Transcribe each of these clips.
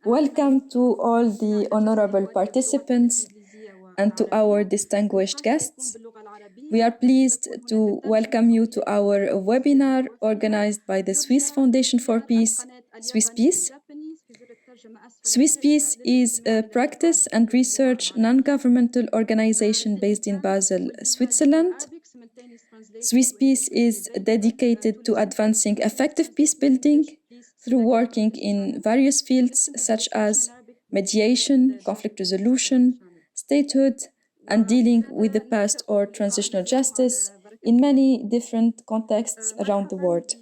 Welcome to all the honorable participants and to our distinguished guests. We are pleased to welcome you to our webinar organized by the Swiss Foundation for Peace, Swiss Peace. Swiss Peace is a practice and research non-governmental organization based in Basel, Switzerland. Swiss Peace is dedicated to advancing effective peace building through working in various fields such as mediation, conflict resolution, statehood, and dealing with the past or transitional justice in many different contexts around the world.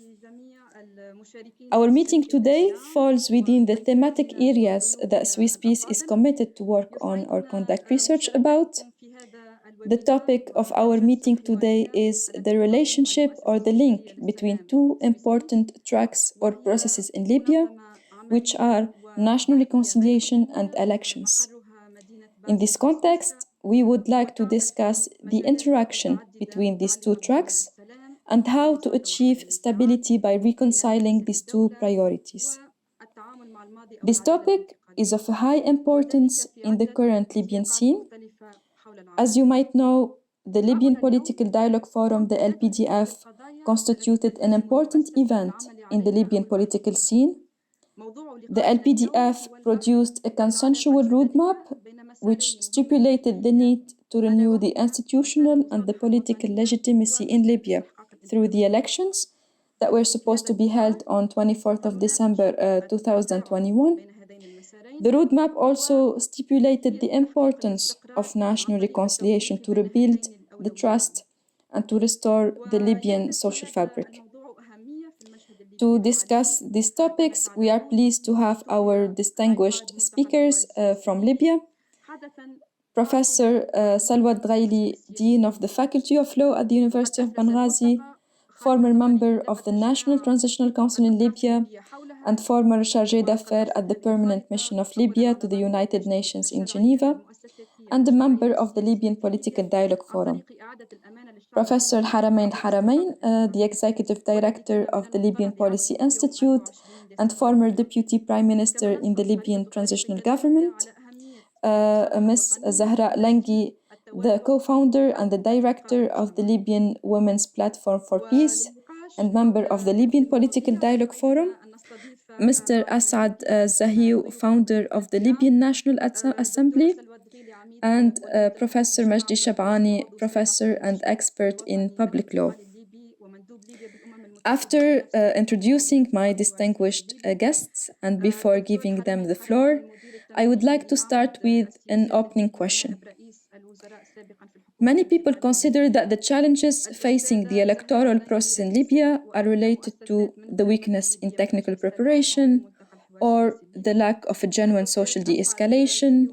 Our meeting today falls within the thematic areas that Swiss Peace is committed to work on or conduct research about. The topic of our meeting today is the relationship or the link between two important tracks or processes in Libya, which are national reconciliation and elections. In this context, we would like to discuss the interaction between these two tracks and how to achieve stability by reconciling these two priorities. This topic is of high importance in the current Libyan scene. As you might know, the Libyan Political Dialogue Forum, the LPDF, constituted an important event in the Libyan political scene. The LPDF produced a consensual roadmap which stipulated the need to renew the institutional and the political legitimacy in Libya through the elections that were supposed to be held on 24th of December 2021. The roadmap also stipulated the importance of national reconciliation to rebuild the trust and to restore the Libyan social fabric. To discuss these topics, we are pleased to have our distinguished speakers from Libya. Professor Salwa Dghaili, Dean of the Faculty of Law at the University of Benghazi, former member of the National Transitional Council in Libya, and former chargé d'affaires at the Permanent Mission of Libya to the United Nations in Geneva, and a member of the Libyan Political Dialogue Forum. Professor Haramain Haramain, the Executive Director of the Libyan Policy Institute and former Deputy Prime Minister in the Libyan Transitional Government. Ms. Zahra Langi, the co-founder and the director of the Libyan Women's Platform for Peace and member of the Libyan Political Dialogue Forum. Mr. Asad Zahiou, founder of the Libyan National Assembly, and Professor Majdi Shabani, professor and expert in public law. After introducing my distinguished guests and before giving them the floor, I would like to start with an opening question. Many people consider that the challenges facing the electoral process in Libya are related to the weakness in technical preparation, or the lack of a genuine social de-escalation,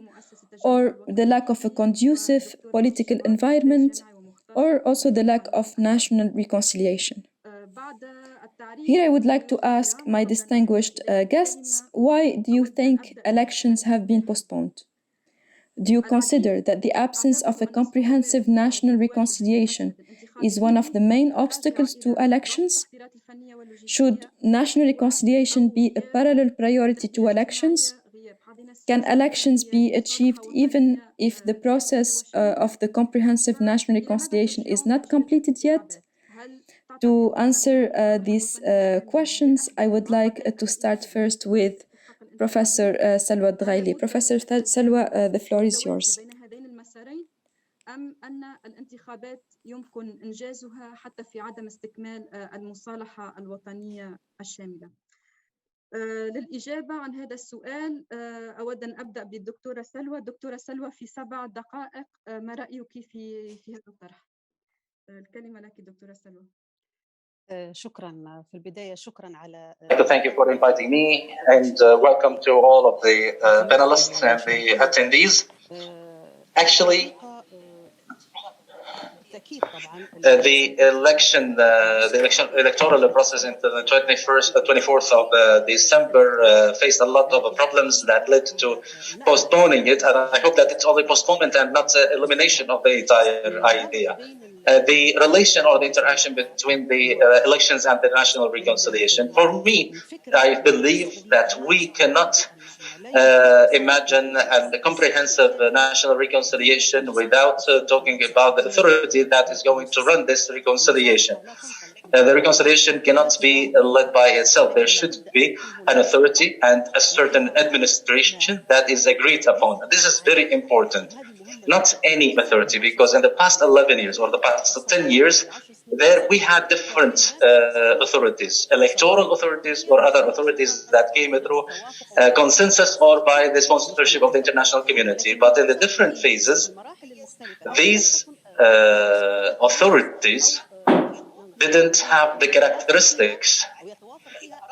or the lack of a conducive political environment, or also the lack of national reconciliation. Here I would like to ask my distinguished guests, why do you think elections have been postponed? Do you consider that the absence of a comprehensive national reconciliation is one of the main obstacles to elections? Should national reconciliation be a parallel priority to elections? Can elections be achieved even if the process of the comprehensive national reconciliation is not completed yet? To answer these questions, I would like to start first with Professor Salwa Dghaili. Professor Salwa, the floor is yours. للإجابة عن هذا السؤال أود أن أبدأ بالدكتورة سلوى. دكتورة سلوى في 7 دقائق ما رأيك في هذا الطرح؟ الكلمة لك دكتورة سلوى. شكرا في البداية شكرا على Thank you for inviting me and welcome to all of the panelists and the attendees. Actually, the electoral process into the 24th of December faced a lot of problems that led to postponing it, and I hope that it's only postponement and not elimination of the entire idea. The relation or the interaction between the elections and the national reconciliation. For me, I believe that we cannot imagine a comprehensive national reconciliation without talking about the authority that is going to run this reconciliation. The reconciliation cannot be led by itself. There should be an authority and a certain administration that is agreed upon. This is very important. Not any authority, because in the past 11 years or the past 10 years, there we had different authorities, electoral authorities or other authorities that came through consensus or by the sponsorship of the international community. But in the different phases, these authorities didn't have the characteristics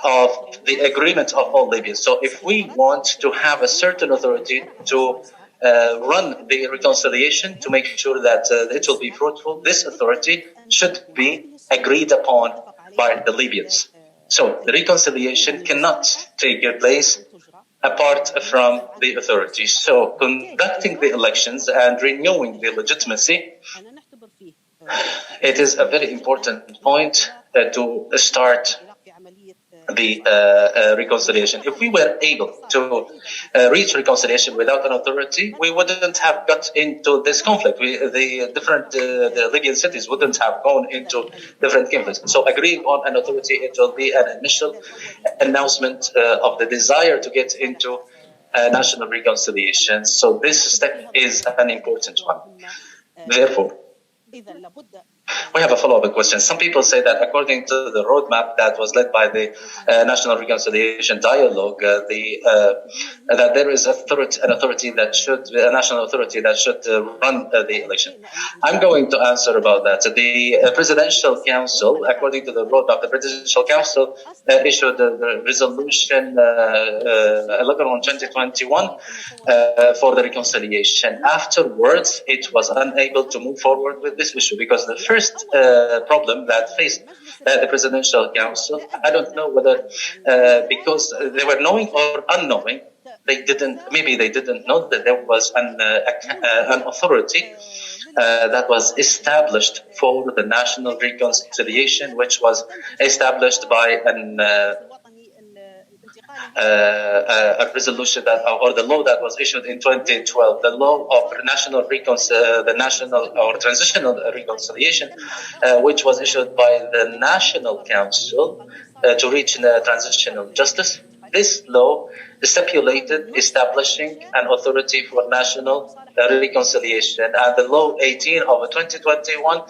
of the agreement of all Libyans. So if we want to have a certain authority to run the reconciliation, to make sure that it will be fruitful, this authority should be agreed upon by the Libyans. So the reconciliation cannot take place apart from the authority. So conducting the elections and renewing the legitimacy, it is a very important point to start the reconciliation. If we were able to reach reconciliation without an authority, we wouldn't have got into this conflict. The Libyan cities wouldn't have gone into different conflicts. So agreeing on an authority, it will be an initial announcement of the desire to get into national reconciliation. So this step is an important one. Therefore, we have a follow-up question. Some people say that according to the roadmap that was led by the National Reconciliation Dialogue, that there is an authority that should, a national authority that should run the election. I'm going to answer about that. The Presidential Council, according to the roadmap, the Presidential Council issued the resolution 11/2021 for the reconciliation. Afterwards, it was unable to move forward with this issue because the first problem that faced the Presidential Council, I don't know whether because they were knowing or unknowing, they didn't know that there was an authority that was established for the national reconciliation, which was established by a resolution that, or the law that was issued in 2012, the law of the national or transitional reconciliation, which was issued by the National Council to reach transitional justice. This law stipulated establishing an authority for national reconciliation, and the law 18 of 2021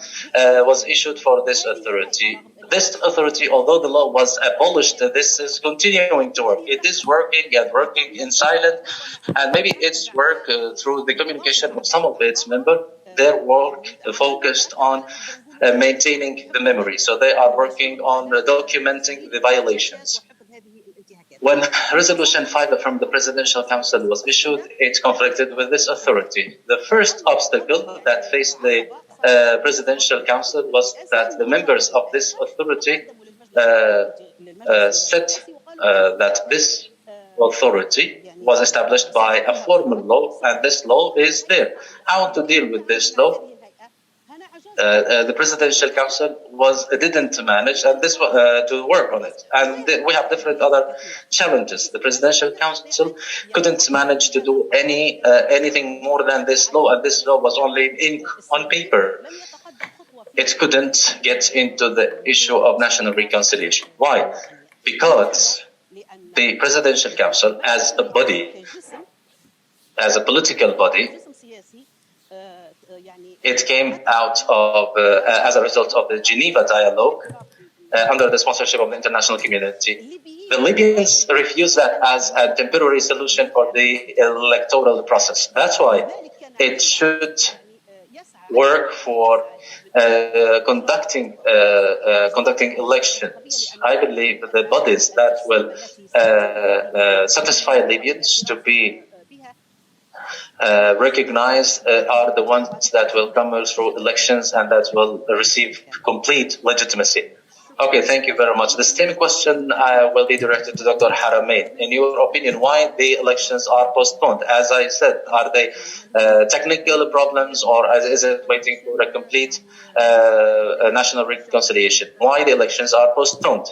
was issued for this authority. This authority, although the law was abolished, this is continuing to work. It is working and working in silence, and maybe it's work through the communication of some of its members. Their work focused on maintaining the memory. So they are working on documenting the violations. When Resolution 5 from the Presidential Council was issued, it conflicted with this authority. The first obstacle that faced the Presidential Council was that the members of this authority said that this authority was established by a formal law, and this law is there. How to deal with this law? The Presidential Council didn't manage and this to work on it, and we have different other challenges. The Presidential Council couldn't manage to do anything more than this law, and this law was only ink on paper. It couldn't get into the issue of national reconciliation. Why? Because the Presidential Council, as a body, as a political body, it came out of, as a result of the Geneva dialogue under the sponsorship of the international community. The Libyans refused that as a temporary solution for the electoral process. That's why it should work for conducting elections. I believe the bodies that will satisfy Libyans to be recognized are the ones that will come through elections and that will receive complete legitimacy. Okay, thank you very much. The same question will be directed to Dr. Haramain. In your opinion, why the elections are postponed? As I said, are they technical problems, or is it waiting for a complete national reconciliation? Why the elections are postponed?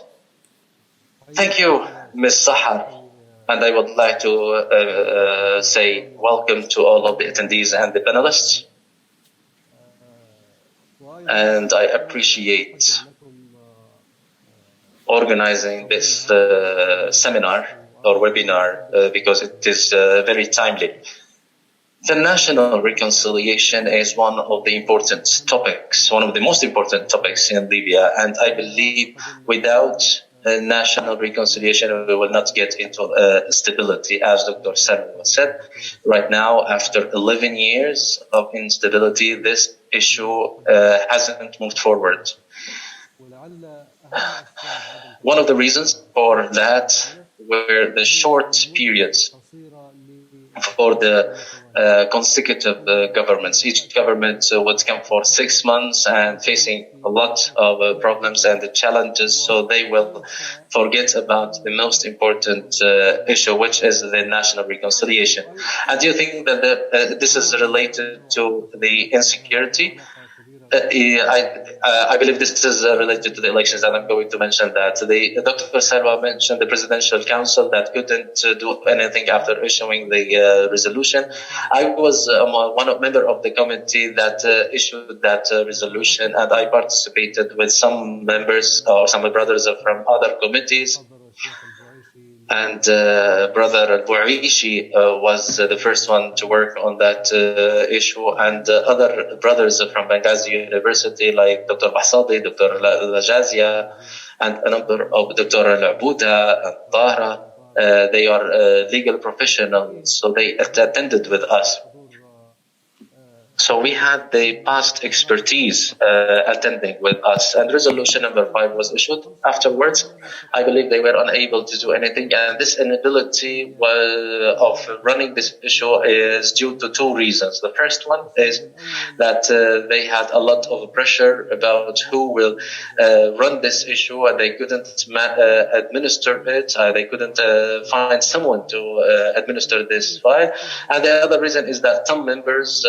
Thank you, Ms. Sahar. And I would like to say welcome to all of the attendees and the panelists. And I appreciate organizing this seminar or webinar because it is very timely. The national reconciliation is one of the important topics, one of the most important topics in Libya, and I believe without national reconciliation we will not get into stability, as Dr. Salwa said. Right now, after 11 years of instability, this issue hasn't moved forward. One of the reasons for that were the short periods for the consecutive governments. Each government would come for 6 months and facing a lot of problems and challenges, so they will forget about the most important issue, which is the national reconciliation. And do you think that this is related to the insecurity? I believe this is related to the elections, and I'm going to mention that. Dr. Salwa mentioned the Presidential Council that couldn't do anything after issuing the resolution. I was one member of the committee that issued that resolution, and I participated with some members or some brothers from other committees. And Brother Al-Buaishi was the first one to work on that issue, and other brothers from Benghazi University like Dr. Bahsadi, Dr. Lajazia, and a number of Dr. Al-Abuda and Tahra. They are legal professionals, so they attended with us. So we had the past expertise attending with us, and resolution number 5 was issued. Afterwards, I believe they were unable to do anything, and this inability of running this issue is due to 2 reasons. The first one is that they had a lot of pressure about who will run this issue, and they couldn't administer it. They couldn't find someone to administer this file. And the other reason is that some members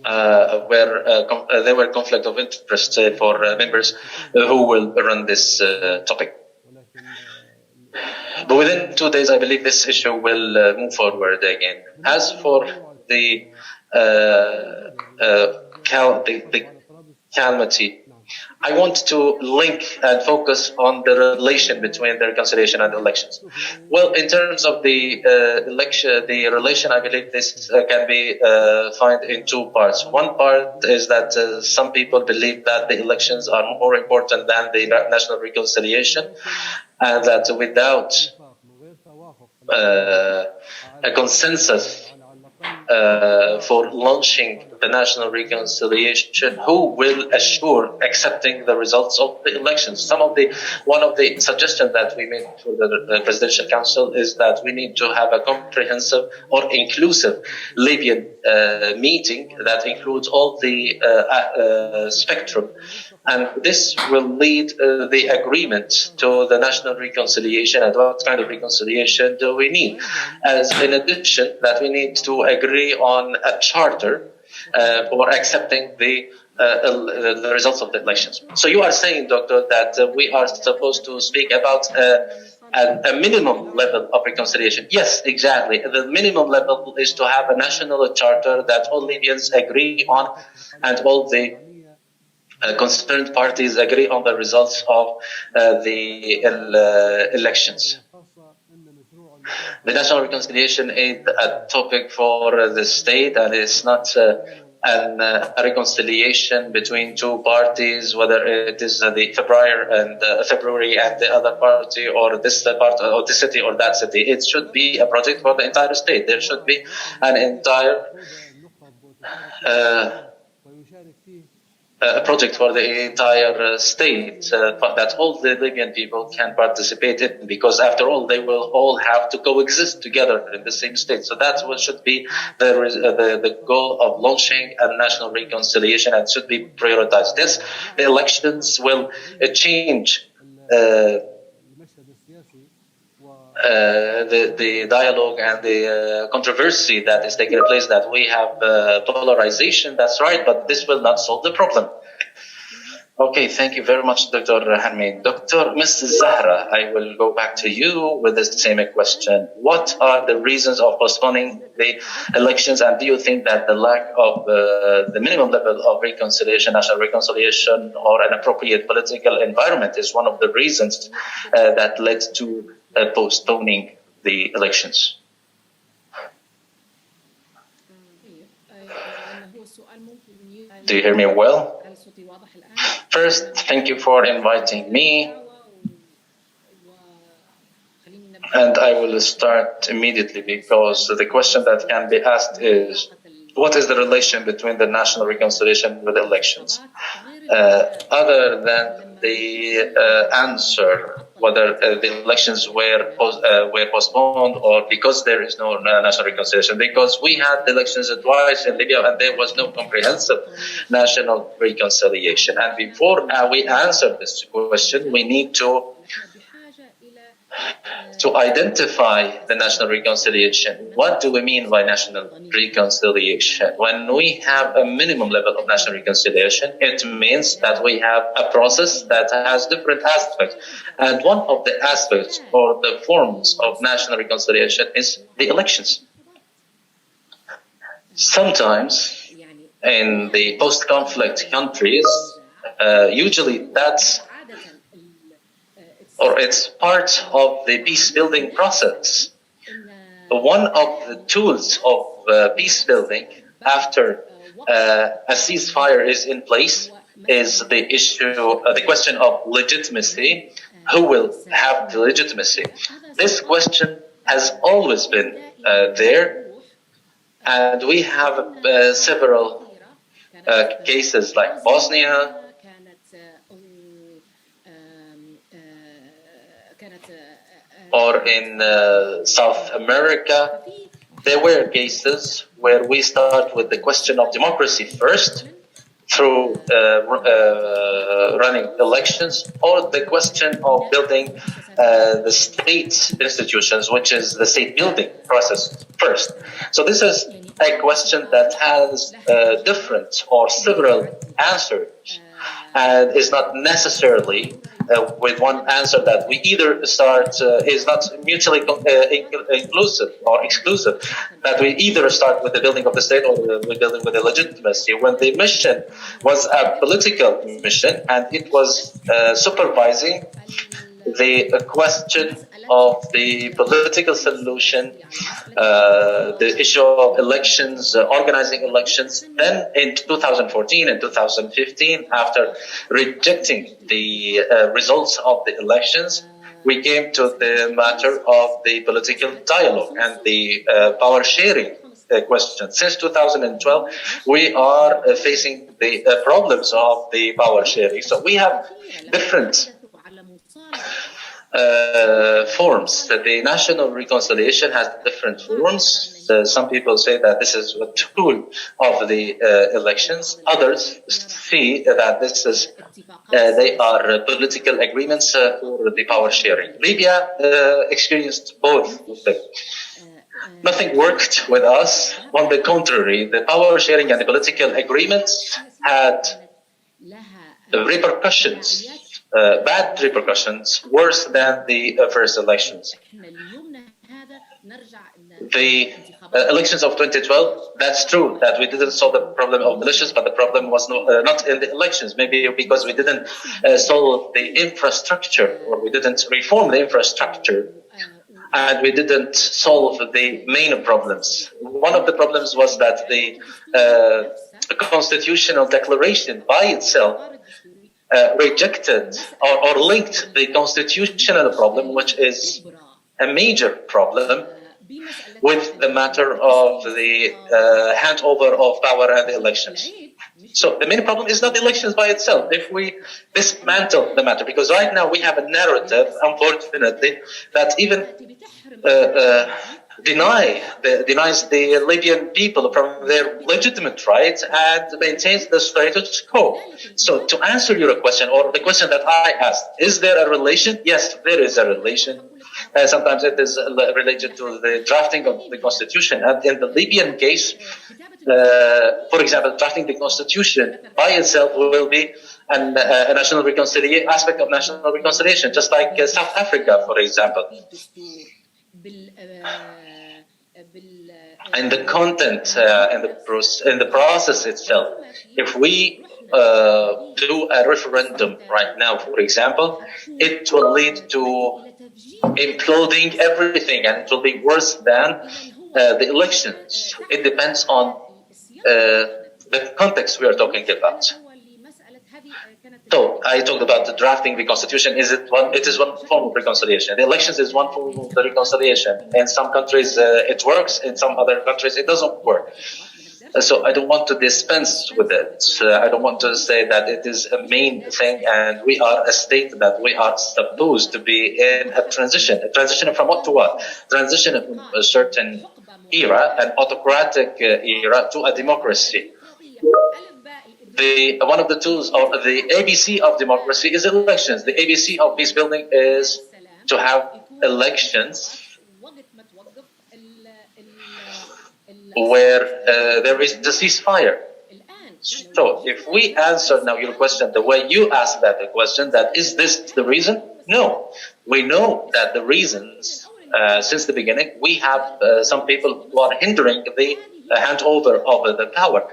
there were conflict of interest for members who will run this topic. But within 2 days, I believe this issue will move forward again. As for the calamity, I want to link and focus on the relation between the reconciliation and the elections. Well, in terms of the election, the relation, I believe this can be found in 2 parts. One part is that some people believe that the elections are more important than the national reconciliation, and that without a consensus for launching the national reconciliation, who will assure accepting the results of the elections? One of the suggestions that we made for the Presidential Council is that we need to have a comprehensive or inclusive Libyan meeting that includes all the spectrum. And this will lead the agreement to the national reconciliation and what kind of reconciliation do we need. As in addition, that we need to agree on a charter for accepting the results of the elections. So you are saying, Doctor, that we are supposed to speak about a minimum level of reconciliation. Yes, exactly. The minimum level is to have a national charter that all Libyans agree on and all the concerned parties agree on the results of the elections. The national reconciliation is a topic for the state, and it's not a reconciliation between 2 parties, whether it is the February and the other party, or this part or this city or that city. It should be a project for the entire state. There should be an entire a project for the entire state that all the Libyan people can participate in, because after all, they will all have to coexist together in the same state. So that's what should be the goal of launching a national reconciliation, and should be prioritized. Yes, the elections will change the dialogue and the controversy that is taking place, that we have polarization, that's right, but this will not solve the problem. Okay, thank you very much, Dr. Hamid. Dr. Ms. Zahra, I will go back to you with the same question. What are the reasons of postponing the elections, and do you think that the lack of the minimum level of reconciliation, national reconciliation, or an appropriate political environment is one of the reasons that led to postponing the elections? Do you hear me well? First, thank you for inviting me. And I will start immediately, because the question that can be asked is, what is the relation between the national reconciliation with elections? Other than the answer, whether the elections were postponed or because there is no national reconciliation, because we had elections twice in Libya and there was no comprehensive national reconciliation. And before we answer this question, we need to identify the national reconciliation. What do we mean by national reconciliation? When we have a minimum level of national reconciliation, it means that we have a process that has different aspects. And one of the aspects or the forms of national reconciliation is the elections. Sometimes in the post-conflict countries, usually it's part of the peace-building process. One of the tools of peace-building after a ceasefire is in place is the issue, the question of legitimacy. Who will have the legitimacy? This question has always been there, and we have several cases like Bosnia, or in South America. There were cases where we start with the question of democracy first, through running elections, or the question of building the state institutions, which is the state building process first. So this is a question that has different or several answers, and is not necessarily with one answer that we either start is not mutually inclusive or exclusive, that we either start with the building of the state or we're building with the legitimacy. When the mission was a political mission and it was supervising the question of the political solution, the issue of elections, organizing elections. Then in 2014 and 2015, after rejecting the results of the elections, we came to the matter of the political dialogue and the power sharing question. Since 2012, we are facing the problems of the power sharing. So we have different forms. The national reconciliation has different forms. Some people say that this is a tool of the elections. Others see that this is they are political agreements for the power sharing. Libya experienced both of them. Nothing worked with us. On the contrary, the power sharing and the political agreements had repercussions. Bad repercussions, worse than the first elections. The elections of 2012, that's true that we didn't solve the problem of militias, but the problem was not in the elections. Maybe because we didn't solve the infrastructure, or we didn't reform the infrastructure, and we didn't solve the main problems. One of the problems was that the constitutional declaration by itself rejected or linked the constitutional problem, which is a major problem, with the matter of the handover of power and the elections. So the main problem is not elections by itself. If we dismantle the matter, because right now we have a narrative, unfortunately, that even denies the Libyan people from their legitimate rights and maintains the status quo. So to answer your question, or the question that I asked, is there a relation? Yes, there is a relation. Sometimes it is related to the drafting of the constitution. And in the Libyan case, for example, drafting the constitution by itself will be a national reconciliation aspect of national reconciliation, just like South Africa, for example. And the content in the process itself, if we do a referendum right now, for example, it will lead to imploding everything, and it will be worse than the elections. It depends on the context we are talking about. So I talked about the drafting the constitution. It is one form of reconciliation. The elections is one form of the reconciliation. In some countries it works. In some other countries it doesn't work. So I don't want to dispense with it. I don't want to say that it is a main thing, and we are a state that we are supposed to be in a transition. A transition from what to what? Transition from a certain era, an autocratic era, to a democracy. One of the tools, or the ABC of democracy, is elections. The ABC of peace building is to have elections where there is the ceasefire. So if we answer now your question the way you asked that question, that is this the reason? No. We know that the reasons, since the beginning, we have some people who are hindering the handover of the power.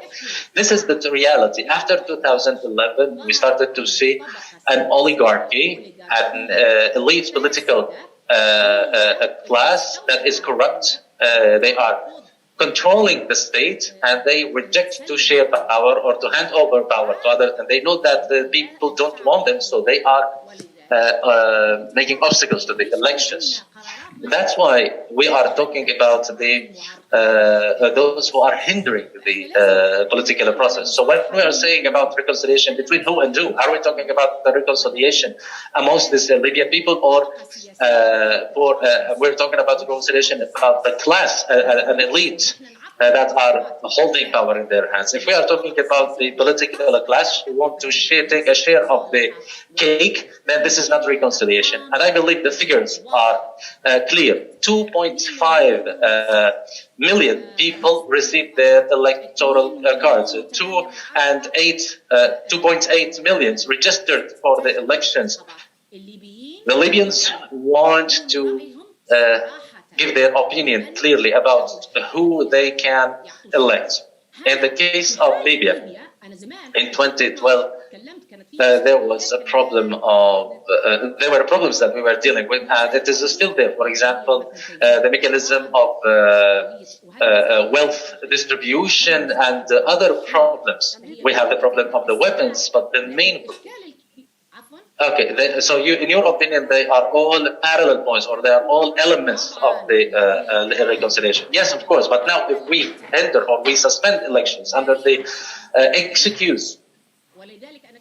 This is the reality. After 2011, we started to see an oligarchy, an elite political class that is corrupt. They are controlling the state, and they reject to share power or to hand over power to others, and they know that the people don't want them, so they are making obstacles to the elections. That's why we are talking about those who are hindering the political process. So when we are saying about reconciliation between who and who, are we talking about the reconciliation amongst these Libyan people, or we're talking about reconciliation about the class, an elite that are holding power in their hands? If we are talking about the political class who want to take a share of the cake, then this is not reconciliation. And I believe the figures are clear. 2.5 million people received their electoral cards. 2.8 million registered for the elections. The Libyans want to give their opinion clearly about who they can elect. In the case of Libya, in 2012, there was a problem of there were problems that we were dealing with, and it is still there. For example, the mechanism of wealth distribution and other problems. We have the problem of the weapons, but the main so in your opinion, they are all parallel points, or they are all elements of the reconciliation? Yes, of course. But now, if we enter or we suspend elections under the excuse,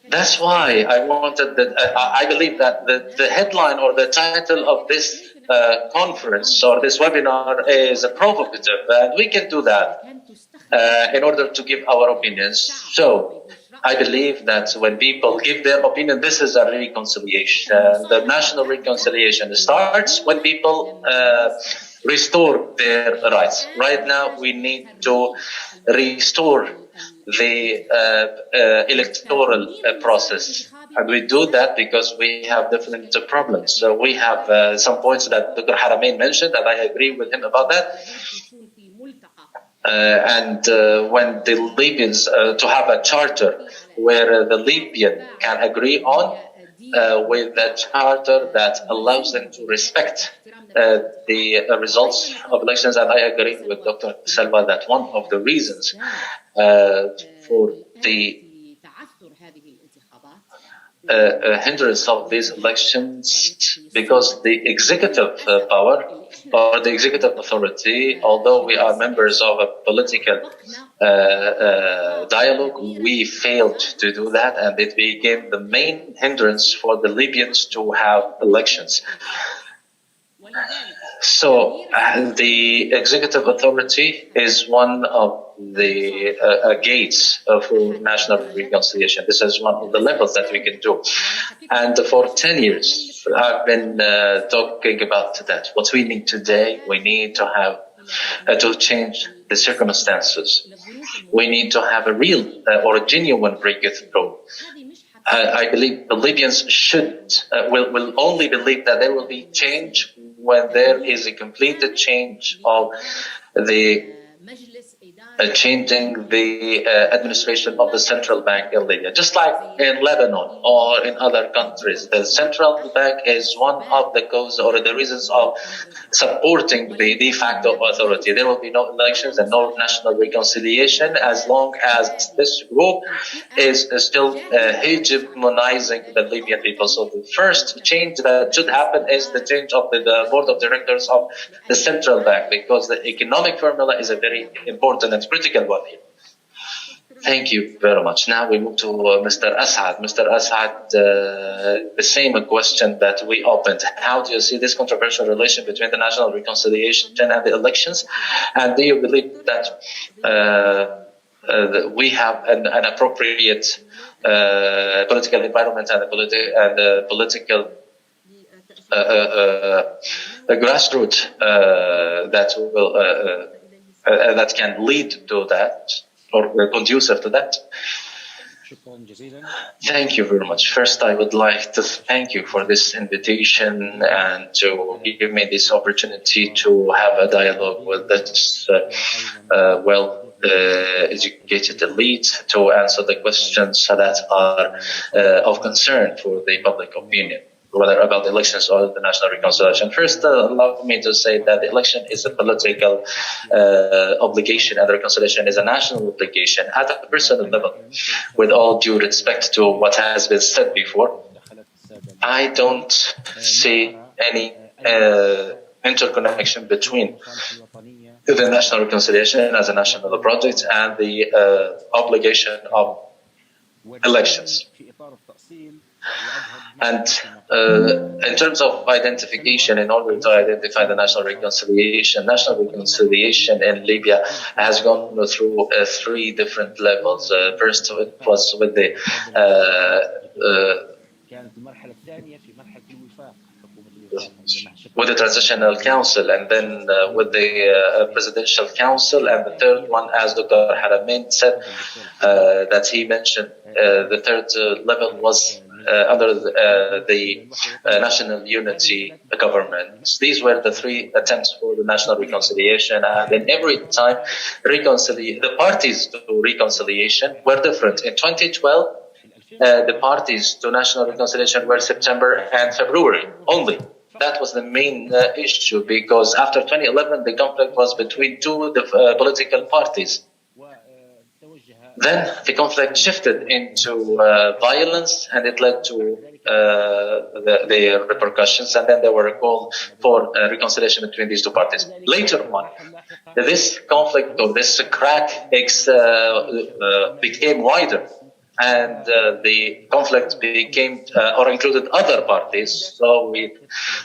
that's why I wanted that. I believe that the headline or the title of this conference or this webinar is provocative, and we can do that in order to give our opinions. So I believe that when people give their opinion, this is a reconciliation. The national reconciliation starts when people restore their rights. Right now, we need to restore the electoral process. And we do that because we have different problems. So we have some points that Dr. Haramain mentioned, and I agree with him about that. And when the Libyans, to have a charter where the Libyan can agree on with a charter that allows them to respect the results of elections. And I agree with Dr. Salwa that one of the reasons for the hindrance of these elections because the executive power or the executive authority, although we are members of a political dialogue, we failed to do that, and it became the main hindrance for the Libyans to have elections. So the executive authority is one of the gates for national reconciliation. This is one of the levels that we can do. And for 10 years, I've been talking about that. What we need today, we need to have to change the circumstances. We need to have a real or a genuine breakthrough. I believe the Libyans will only believe that there will be change when there is a complete change of the changing the administration of the central bank in Libya. Just like in Lebanon or in other countries, the central bank is one of the causes or the reasons of supporting the de facto authority. There will be no elections and no national reconciliation as long as this group is still hegemonizing the Libyan people. So the first change that should happen is the change of the board of directors of the central bank, because the economic formula is a very important and critical one here. Thank you very much. Now we move to Mr. Asad. Mr. Asad, the same question that we opened. How do you see this controversial relation between the national reconciliation and the elections? And do you believe that we have an appropriate political environment and a political grassroots that can lead to that or conducive to that? Thank you very much. First, I would like to thank you for this invitation and to give me this opportunity to have a dialogue with this educated elite to answer the questions that are of concern for the public opinion, whether about the elections or the national reconciliation. First, allow me to say that the election is a political obligation and the reconciliation is a national obligation at a personal level. With all due respect to what has been said before, I don't see any interconnection between the national reconciliation as a national project and the obligation of elections. And in terms of identification, in order to identify the national reconciliation in Libya has gone through 3 different levels. First, it was with the transitional council, and then with the presidential council, and the third one, as Dr. Haramein said, that he mentioned, the third level was under the national unity government. These were the 3 attempts for the national reconciliation, and in every time the parties to reconciliation were different. In 2012, the parties to national reconciliation were September and February only. That was the main issue, because after 2011, the conflict was between 2 political parties. Then the conflict shifted into violence, and it led to the repercussions, and then there were a call for reconciliation between these 2 parties. Later on, this conflict or this crack became wider, and the conflict became or included other parties. So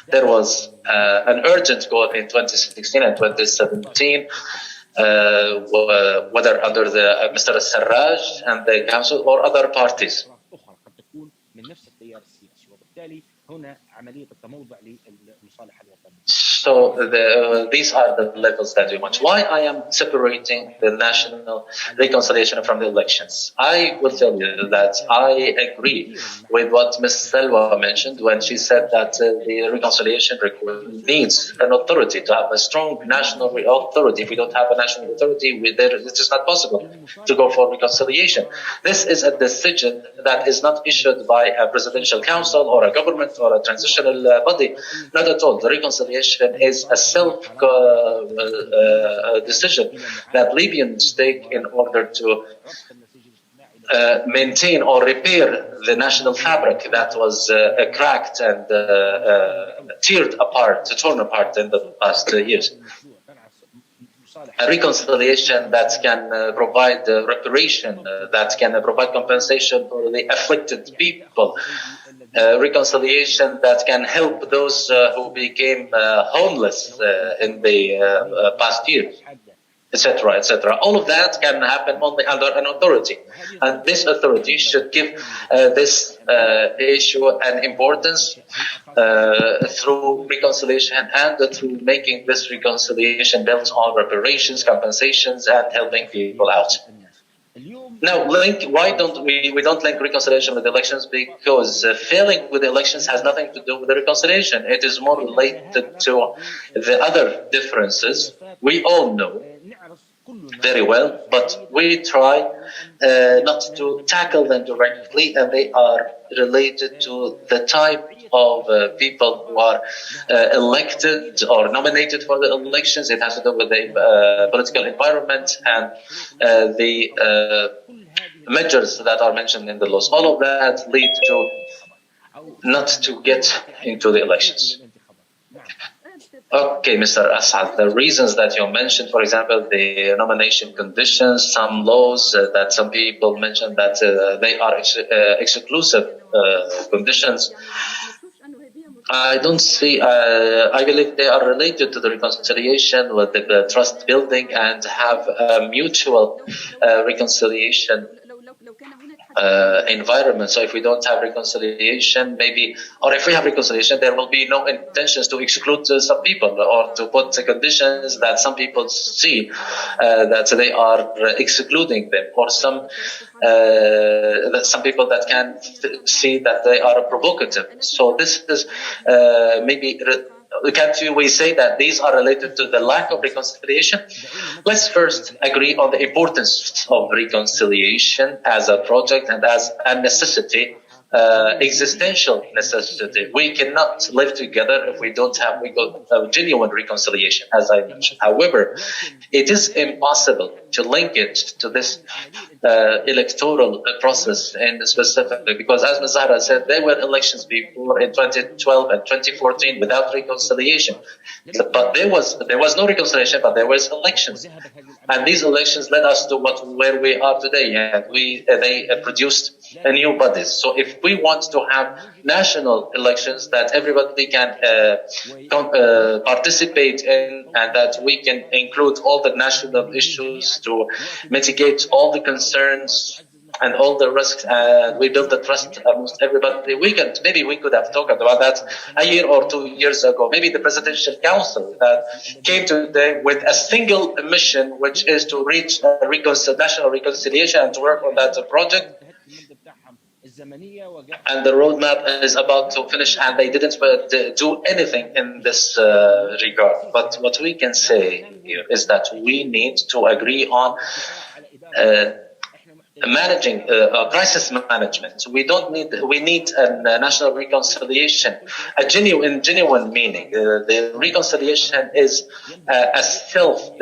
there was an urgent call in 2016 and 2017, whether under the Mr. Sarraj and the council or other parties. So these are the levels that we want. Why I am separating the national reconciliation from the elections? I will tell you that I agree with what Ms. Selwa mentioned when she said that the reconciliation needs an authority, to have a strong national authority. If we don't have a national authority, it is not possible to go for reconciliation. This is a decision that is not issued by a presidential council or a government or a transitional body. Not at all. The reconciliation is a self decision that Libyans take in order to maintain or repair the national fabric that was cracked and torn apart in the past years. A reconciliation that can provide reparation, that can provide compensation for the afflicted people, reconciliation that can help those who became homeless in the past years, etc., etc. All of that can happen only under an authority, and this authority should give this issue an importance through reconciliation and through making this reconciliation built on reparations, compensations, and helping people out. Now, why don't we don't link reconciliation with elections? Because failing with elections has nothing to do with the reconciliation. It is more related to the other differences we all know very well, but we try not to tackle them directly, and they are related to the type of people who are elected or nominated for the elections. It has to do with the political environment and the measures that are mentioned in the laws. All of that lead to not to get into the elections. Okay, Mr. Assad, the reasons that you mentioned, for example, the nomination conditions, some laws that some people mentioned that they are exclusive conditions. I don't see, I believe they are related to the reconciliation with the trust building and have a mutual reconciliation environment. So if we don't have reconciliation, maybe, or if we have reconciliation, there will be no intentions to exclude some people or to put conditions that some people see that they are excluding them, or some people that can see that they are provocative. So this is maybe. Can't we say that these are related to the lack of reconciliation? Let's first agree on the importance of reconciliation as a project and as a necessity, existential necessity. We cannot live together if we don't have genuine reconciliation, as I mentioned. However, it is impossible to link it to this electoral process in specifically, because as Ms. Zahra said, there were elections before in 2012 and 2014 without reconciliation. But there was no reconciliation, but there was elections. And these elections led us to where we are today, and they produced new bodies. So if we want to have national elections that everybody can participate in, and that we can include all the national issues to mitigate all the concerns and all the risks, and we build the trust amongst everybody. Maybe we could have talked about that a year or 2 years ago. Maybe the Presidential Council that came today with a single mission, which is to reach national reconciliation and to work on that project. And the roadmap is about to finish, and they didn't do anything in this regard. But what we can say here is that we need to agree on managing crisis management. We need a national reconciliation, a genuine meaning. The reconciliation is a self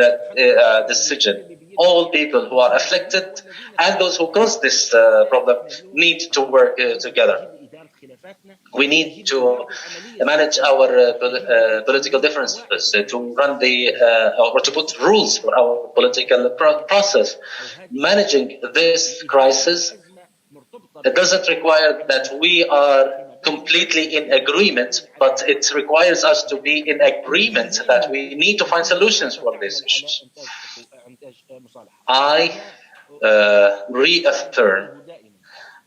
decision. All people who are afflicted and those who cause this problem need to work together. We need to manage our political differences, to run or to put rules for our political process. Managing this crisis, it doesn't require that we are completely in agreement, but it requires us to be in agreement that we need to find solutions for these issues. I reaffirm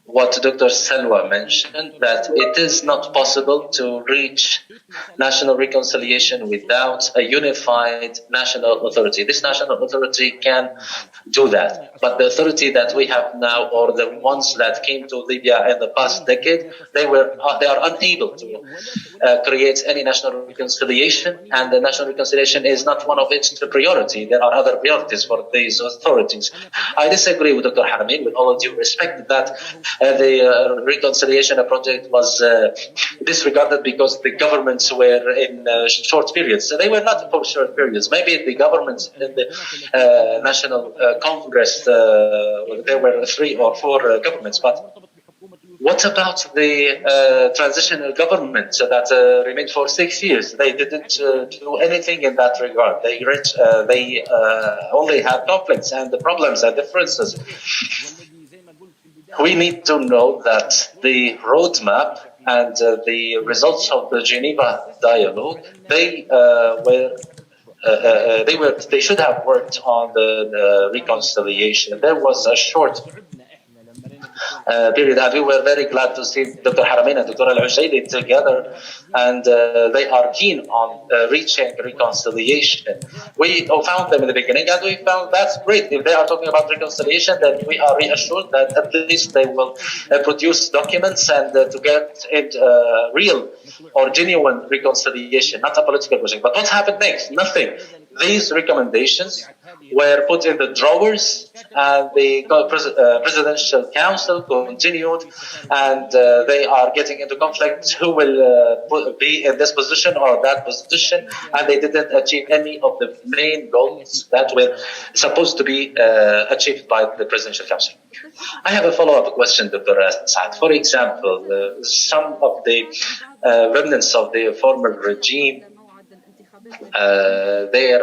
what Dr. Salwa mentioned, that it is not possible to reach national reconciliation without a unified national authority. This national authority can do that, but the authority that we have now, or the ones that came to Libya in the past decade, they are unable to create any national reconciliation, and the national reconciliation is not one of its priority. There are other priorities for these authorities. I disagree with Dr. Hamid, with all due respect, that The reconciliation project was disregarded because the governments were in short periods. So they were not for short periods. Maybe the governments in the National Congress, there were 3 or 4 governments, but what about the transitional government that remained for 6 years? They didn't do anything in that regard. They only had conflicts and the problems and differences. We need to know that the roadmap and the results of the Geneva dialogue, they should have worked on the reconciliation. There was a short period, and we were very glad to see Dr. Haramain and Dr. Al-Ushayli together, and they are keen on reaching reconciliation. We found them in the beginning, and we found that's great. If they are talking about reconciliation, then we are reassured that at least they will produce documents and to get it real or genuine reconciliation, not a political project. But what happened next? Nothing. These recommendations were put in the drawers, and the Presidential Council continued, and they are getting into conflict who will be in this position or that position, and they didn't achieve any of the main goals that were supposed to be achieved by the Presidential Council. I have a follow-up question, Dr. Saad. For example, some of the remnants of the former regime, they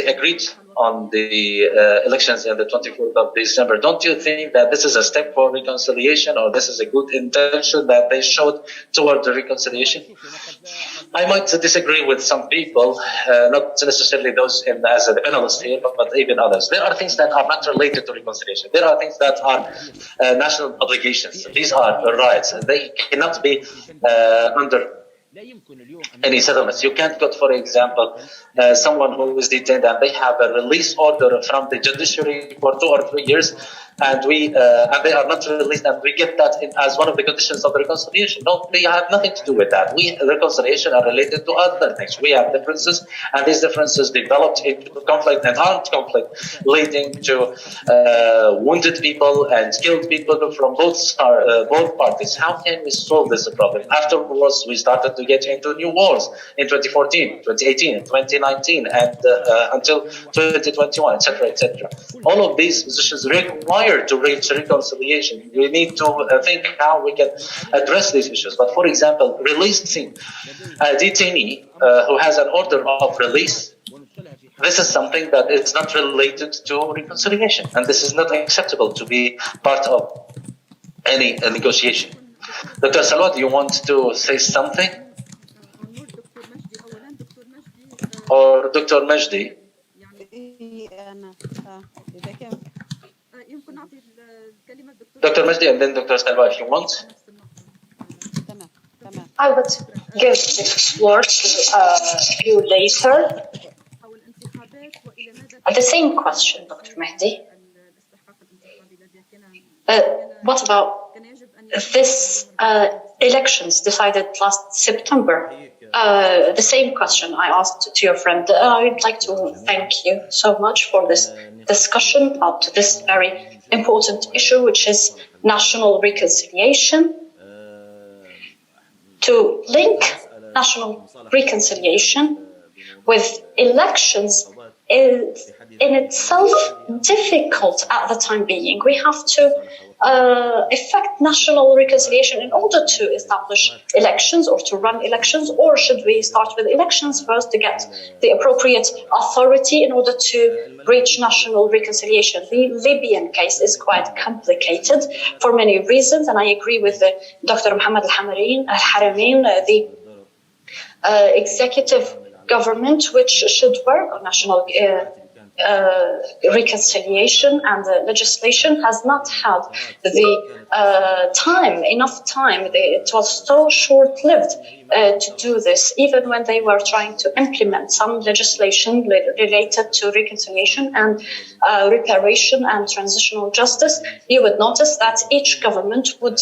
agreed on the elections on the 24th of December. Don't you think that this is a step for reconciliation, or this is a good intention that they showed toward the reconciliation? I might disagree with some people, not necessarily those as the panelists here, but even others. There are things that are not related to reconciliation. There are things that are national obligations. These are rights. They cannot be under any settlements. You can't go, for example, someone who is detained and they have a release order from the judiciary for 2 or 3 years, and they are not released, and we get that as one of the conditions of the reconciliation. No, they have nothing to do with that. Reconciliation are related to other things. We have differences, and these differences developed into conflict and armed conflict, leading to wounded people and killed people from both parties. How can we solve this problem? Afterwards, we started to get into new wars in 2014, 2018, 2019, and until 2021, etc., etc. All of these positions require to reach reconciliation. We need to think how we can address these issues. But for example, releasing a detainee who has an order of release, this is something that is not related to reconciliation, and this is not acceptable to be part of any negotiation. Dr. Salwa, do you want to say something? Or Dr. Majdi? Dr. Majdi and then Dr. Salwa, if you want. I would give the floor to you later. The same question, Dr. Mahdi. What about this elections decided last September? The same question I asked to your friend. I would like to thank you so much for this discussion about this very important issue, which is national reconciliation. To link national reconciliation with elections is in itself difficult at the time being. We have to effect national reconciliation in order to establish elections or to run elections, or should we start with elections first to get the appropriate authority in order to reach national reconciliation? The Libyan case is quite complicated for many reasons, and I agree with Dr. Mohammed Al-Haramain, the executive government which should work on national reconciliation and the legislation has not had the enough time. It was so short-lived to do this, even when they were trying to implement some legislation related to reconciliation and reparation and transitional justice. You would notice that each government would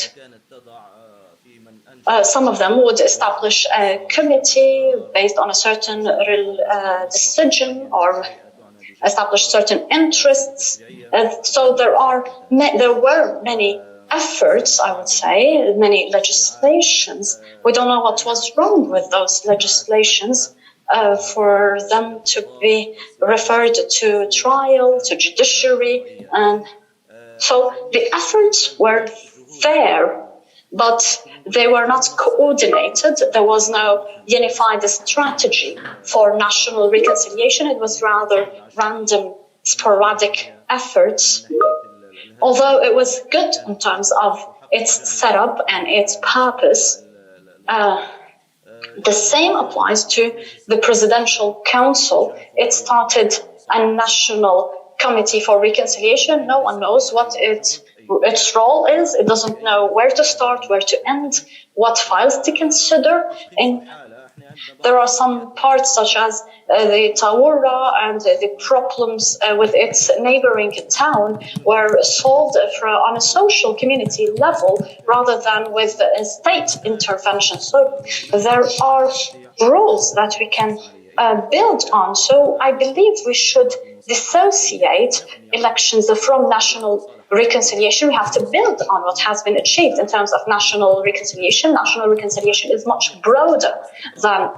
some of them would establish a committee based on a certain decision or establish certain interests. So there were many efforts, I would say, many legislations. We don't know what was wrong with those legislations for them to be referred to trial, to judiciary. And so the efforts were there, but they were not coordinated. There was no unified strategy for national reconciliation. It was rather random, sporadic efforts. Although it was good in terms of its setup and its purpose, the same applies to the Presidential Council. It started a national committee for reconciliation. No one knows what its role is. It doesn't know where to start, where to end, what files to consider. And there are some parts such as the Tawura and the problems with its neighboring town were solved on a social community level rather than with state intervention. So there are rules that we can build on. So I believe we should dissociate elections from national reconciliation. We have to build on what has been achieved in terms of national reconciliation. National reconciliation is much broader than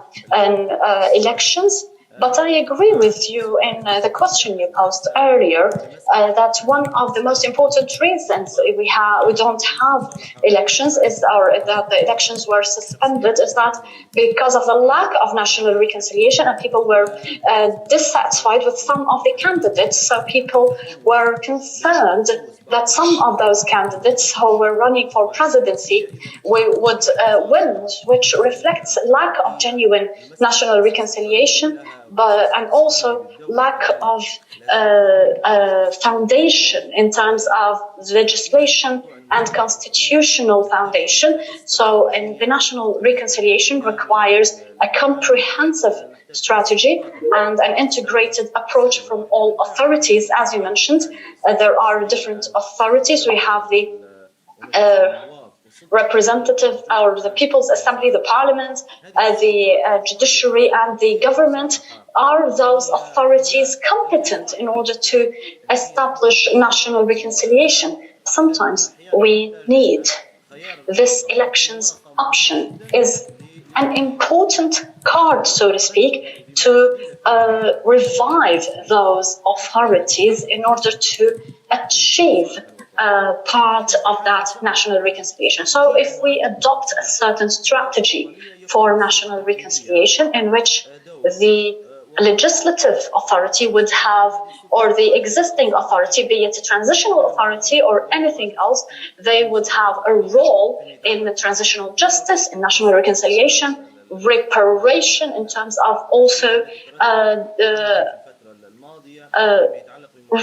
elections. But I agree with you in the question you posed earlier that one of the most important reasons we don't have elections that the elections were suspended is that because of the lack of national reconciliation and people were dissatisfied with some of the candidates. So people were concerned that some of those candidates who were running for presidency would win, which reflects lack of genuine national reconciliation, and also lack of foundation in terms of legislation and constitutional foundation. So the national reconciliation requires a comprehensive strategy and an integrated approach from all authorities. As you mentioned, there are different authorities. We have the representative or the People's Assembly, the Parliament, the judiciary and the government. Are those authorities competent in order to establish national reconciliation? Sometimes we need this elections option is an important card, so to speak, to revive those authorities in order to achieve part of that national reconciliation. So if we adopt a certain strategy for national reconciliation in which the legislative authority would have, or the existing authority, be it a transitional authority or anything else, they would have a role in the transitional justice, in national reconciliation, reparation in terms of also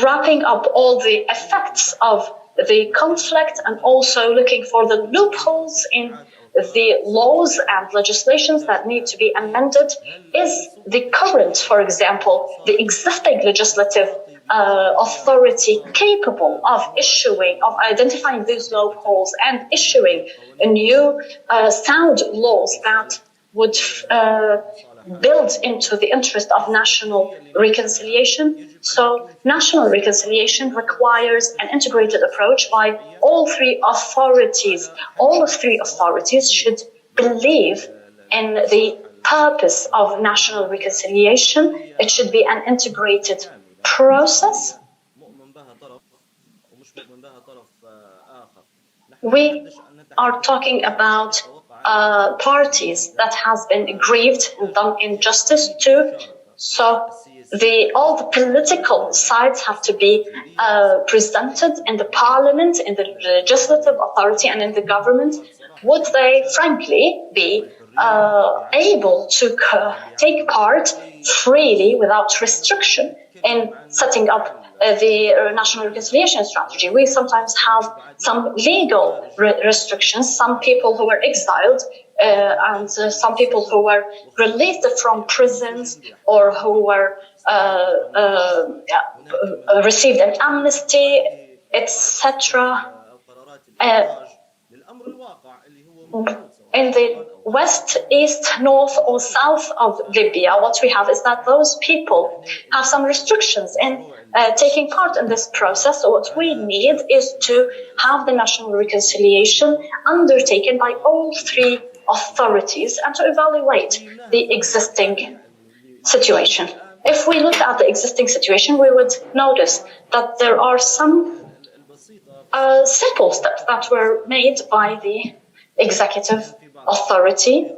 wrapping up all the effects of the conflict and also looking for the loopholes in the laws and legislations that need to be amended. Is the current, for example, the existing legislative authority capable of identifying these loopholes and issuing new sound laws that would build into the interest of national reconciliation? So national reconciliation requires an integrated approach by all three authorities. All three authorities should believe in the purpose of national reconciliation. It should be an integrated process. We are talking about parties that has been aggrieved and done injustice to. So all the political sides have to be presented in the parliament, in the legislative authority, and in the government. Would they, frankly, be able to take part freely without restriction in setting up the national reconciliation strategy? We sometimes have some legal restrictions, some people who were exiled and some people who were released from prisons or who were received an amnesty, etc. in the west, east, north, or south of Libya, what we have is that those people have some restrictions in taking part in this process. So what we need is to have the national reconciliation undertaken by all three authorities and to evaluate the existing situation. If we look at the existing situation, we would notice that there are some simple steps that were made by the executive authority.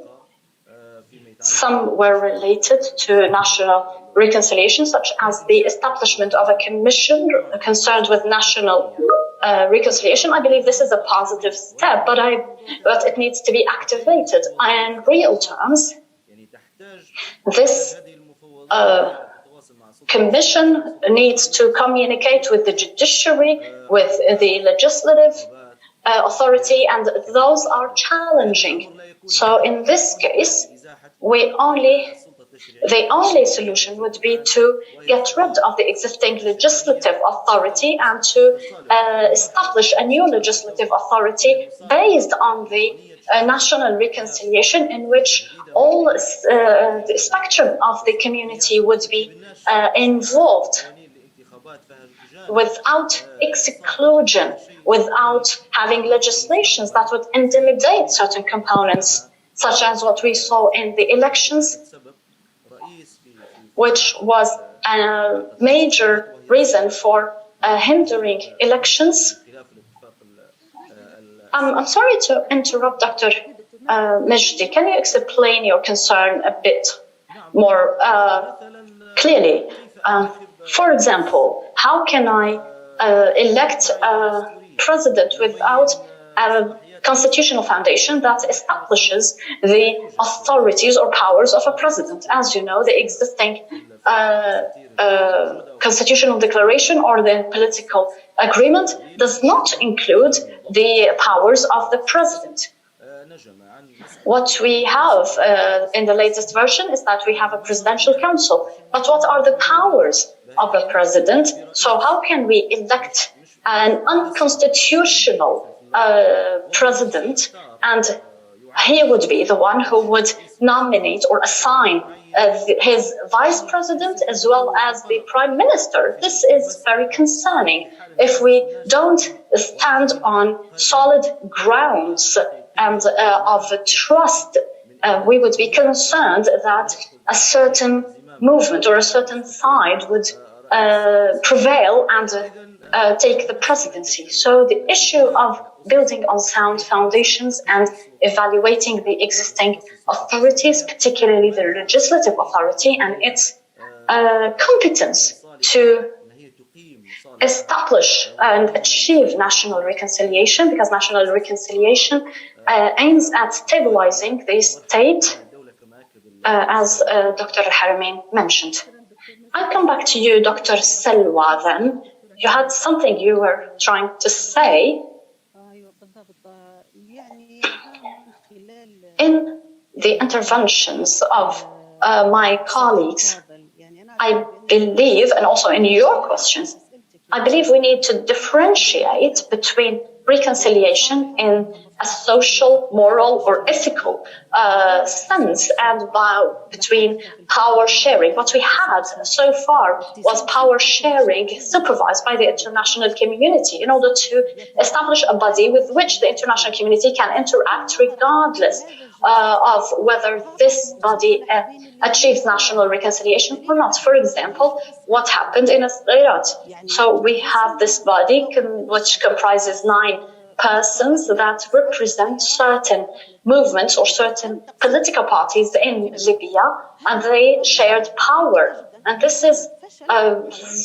Some were related to national reconciliation, such as the establishment of a commission concerned with national reconciliation. I believe this is a positive step, but it needs to be activated. In real terms, this commission needs to communicate with the judiciary, with the legislative authority, and those are challenging. So in this case, the only solution would be to get rid of the existing legislative authority and to establish a new legislative authority based on the national reconciliation, in which all the spectrum of the community would be involved, without exclusion, without having legislations that would intimidate certain components, such as what we saw in the elections, which was a major reason for hindering elections. I'm sorry to interrupt, Dr. Mejdi. Can you explain your concern a bit more clearly? For example, how can I elect a president without a constitutional foundation that establishes the authorities or powers of a president? As you know, the existing constitutional declaration or the political agreement does not include the powers of the president. What we have in the latest version is that we have a presidential council. But what are the powers of a president? So how can we elect an unconstitutional president, and he would be the one who would nominate or assign his vice president as well as the prime minister? This is very concerning. If we don't stand on solid grounds and of trust, we would be concerned that a certain movement or a certain side would prevail and take the presidency. So the issue of building on sound foundations and evaluating the existing authorities, particularly the legislative authority and its competence to establish and achieve national reconciliation, because national reconciliation aims at stabilizing the state, as Dr. Haramain mentioned. I'll come back to you, Dr. Selwa, then. You had something you were trying to say. In the interventions of my colleagues, I believe, and also in your questions, I believe we need to differentiate between reconciliation in a social, moral, or ethical sense, and between power sharing. What we had so far was power sharing supervised by the international community in order to establish a body with which the international community can interact regardless of whether this body achieves national reconciliation or not. For example, what happened in Aslirat. So we have this body which comprises 9 persons that represent certain movements or certain political parties in Libya, and they shared power. And this is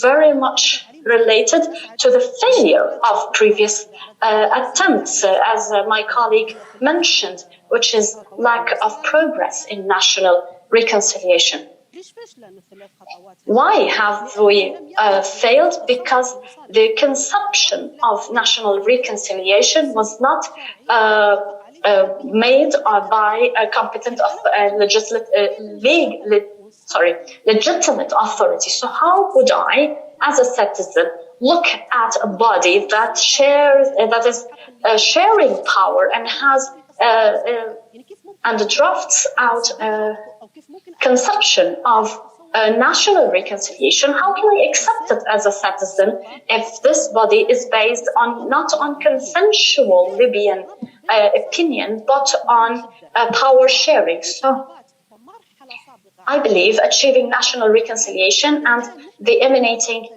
very much related to the failure of previous attempts, as my colleague mentioned, which is lack of progress in national reconciliation. Why have we failed? Because the conception of national reconciliation was not made by a competent legitimate authority. So how would I, as a citizen, look at a body that is sharing power and has and drafts out a conception of national reconciliation? How can I accept it as a citizen if this body is based on not on consensual Libyan opinion, but on power sharing? So I believe achieving national reconciliation and the emanating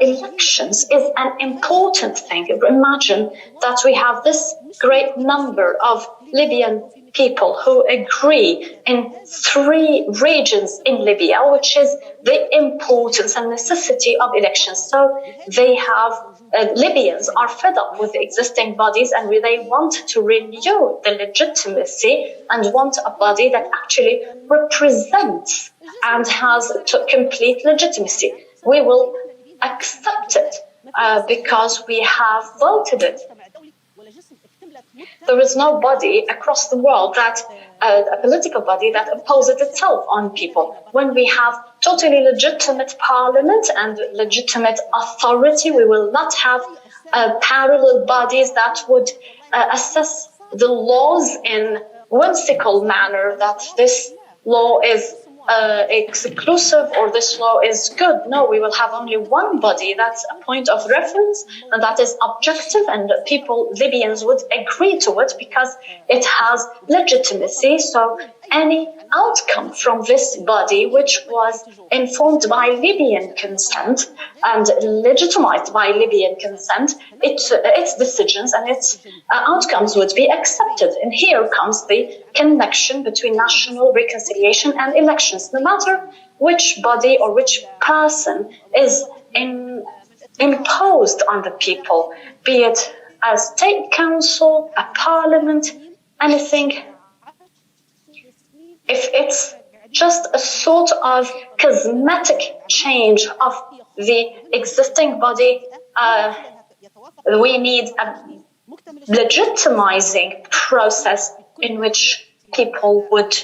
elections is an important thing. Imagine that we have this great number of Libyan people who agree in 3 regions in Libya, which is the importance and necessity of elections. So they have, Libyans are fed up with the existing bodies, and they want to renew the legitimacy and want a body that actually represents and has complete legitimacy. We will accept it because we have voted it. There is no body across the world that a political body that imposes itself on people. When we have totally legitimate parliament and legitimate authority, we will not have parallel bodies that would assess the laws in whimsical manner, that this law is exclusive or this law is good. No, we will have only one body that's a point of reference and that is objective, and people, Libyans, would agree to it because it has legitimacy. So any outcome from this body, which was informed by Libyan consent and legitimized by Libyan consent, its decisions and its outcomes would be accepted. And here comes the connection between national reconciliation and elections. No matter which body or which person is imposed on the people, be it a state council, a parliament, anything, if it's just a sort of cosmetic change of the existing body, we need a legitimizing process in which people would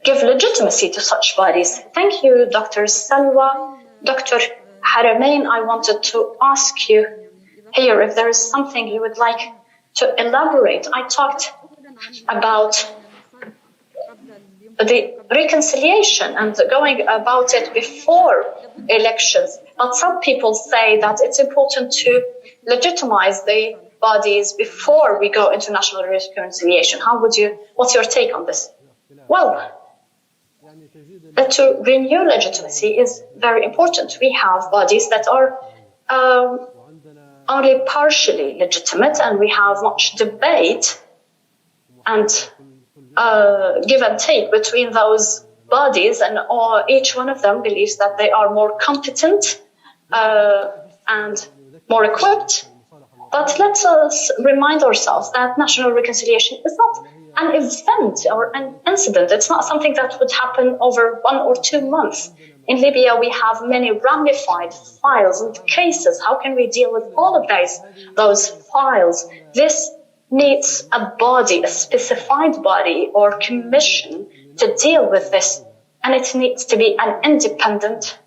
give legitimacy to such bodies. Thank you, Dr. Salwa. Dr. Haramain, I wanted to ask you here if there is something you would like to elaborate. I talked about the reconciliation and going about it before elections, but some people say that it's important to legitimize the bodies before we go into national reconciliation. What's your take on this? Well, to renew legitimacy is very important. We have bodies that are only partially legitimate, and we have much debate and give and take between those bodies, and each one of them believes that they are more competent and more equipped. But let us remind ourselves that national reconciliation is not an event or an incident. It's not something that would happen over 1 or 2 months. In Libya, we have many ramified files and cases. How can we deal with all of those files? This needs a body, a specified body or commission to deal with this. And it needs to be an independent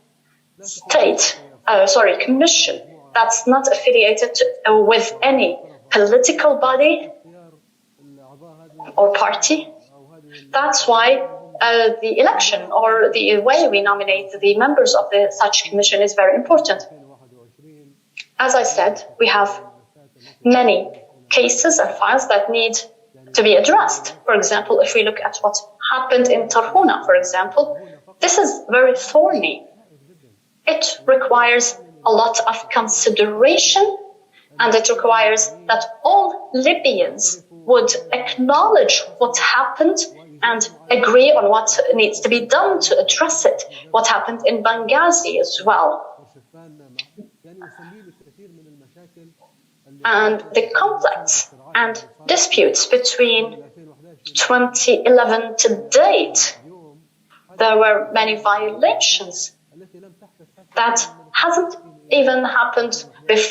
commission that's not affiliated with any political body or party. That's why the election or the way we nominate the members of such commission is very important. As I said, we have many cases and files that need to be addressed. For example, if we look at what happened in Tarhuna, for example, this is very thorny. It requires a lot of consideration, and it requires that all Libyans would acknowledge what happened and agree on what needs to be done to address it. What happened in Benghazi as well. And the conflicts and disputes between 2011 to date, there were many violations that hasn't even happened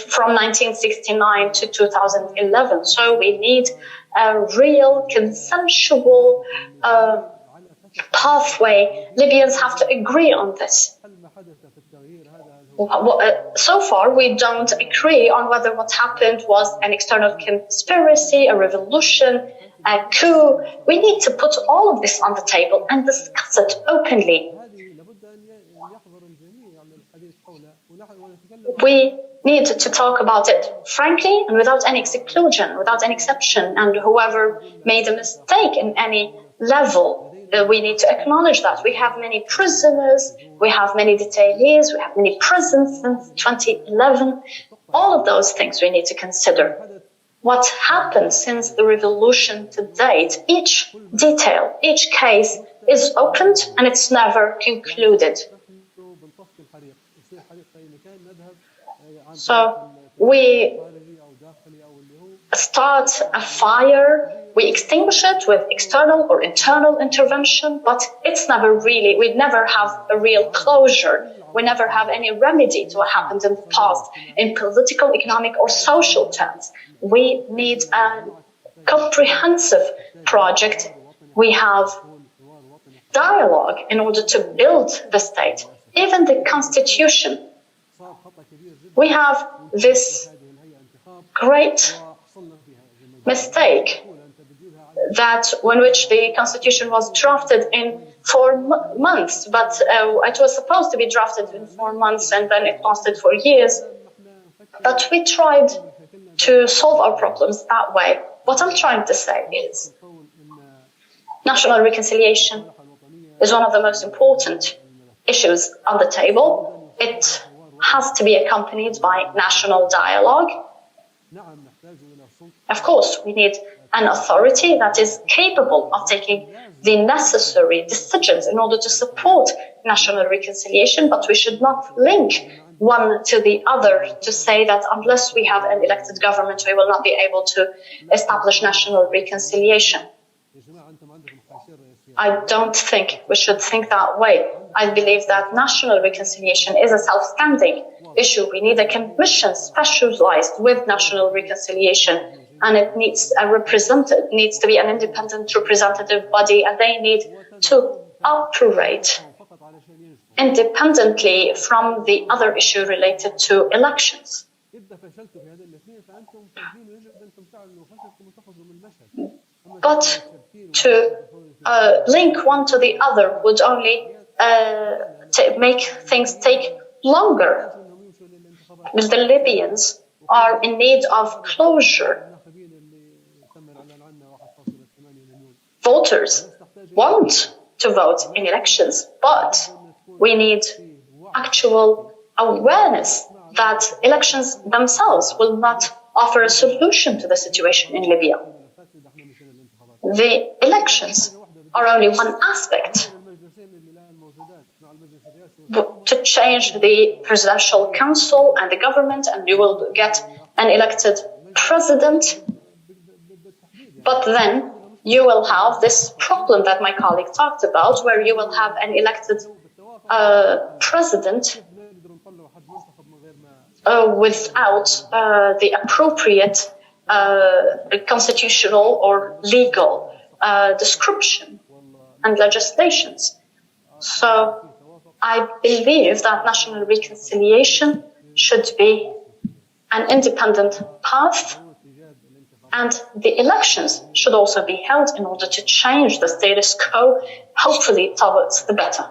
from 1969 to 2011. So we need a real consensual pathway. Libyans have to agree on this. So far, we don't agree on whether what happened was an external conspiracy, a revolution, a coup. We need to put all of this on the table and discuss it openly. We need to talk about it frankly and without any exclusion, without any exception, and whoever made a mistake in any level, we need to acknowledge that. We have many prisoners, we have many detainees, we have many prisons since 2011. All of those things we need to consider. What happened since the revolution to date, each detail, each case is opened and it's never concluded. So we start a fire, we extinguish it with external or internal intervention, but it's never really, we never have a real closure. We never have any remedy to what happened in the past in political, economic, or social terms. We need a comprehensive project. We have dialogue in order to build the state. Even the constitution. We have this great mistake that in which the constitution was drafted in 4 months, but it was supposed to be drafted in 4 months and then it lasted for years. But we tried to solve our problems that way. What I'm trying to say is national reconciliation is one of the most important issues on the table. It has to be accompanied by national dialogue. Of course, we need an authority that is capable of taking the necessary decisions in order to support national reconciliation, but we should not link one to the other to say that unless we have an elected government, we will not be able to establish national reconciliation. I don't think we should think that way. I believe that national reconciliation is a self-standing issue. We need a commission specialized with national reconciliation, and it needs needs to be an independent representative body, and they need to operate independently from the other issue related to elections. But to link one to the other would only make things take longer. The Libyans are in need of closure. Voters want to vote in elections, but we need actual awareness that elections themselves will not offer a solution to the situation in Libya. The elections are only one aspect to change the presidential council and the government, and you will get an elected president. But then you will have this problem that my colleague talked about, where you will have an elected president without the appropriate constitutional or legal description and legislations. So I believe that national reconciliation should be an independent path, and the elections should also be held in order to change the status quo, hopefully towards the better.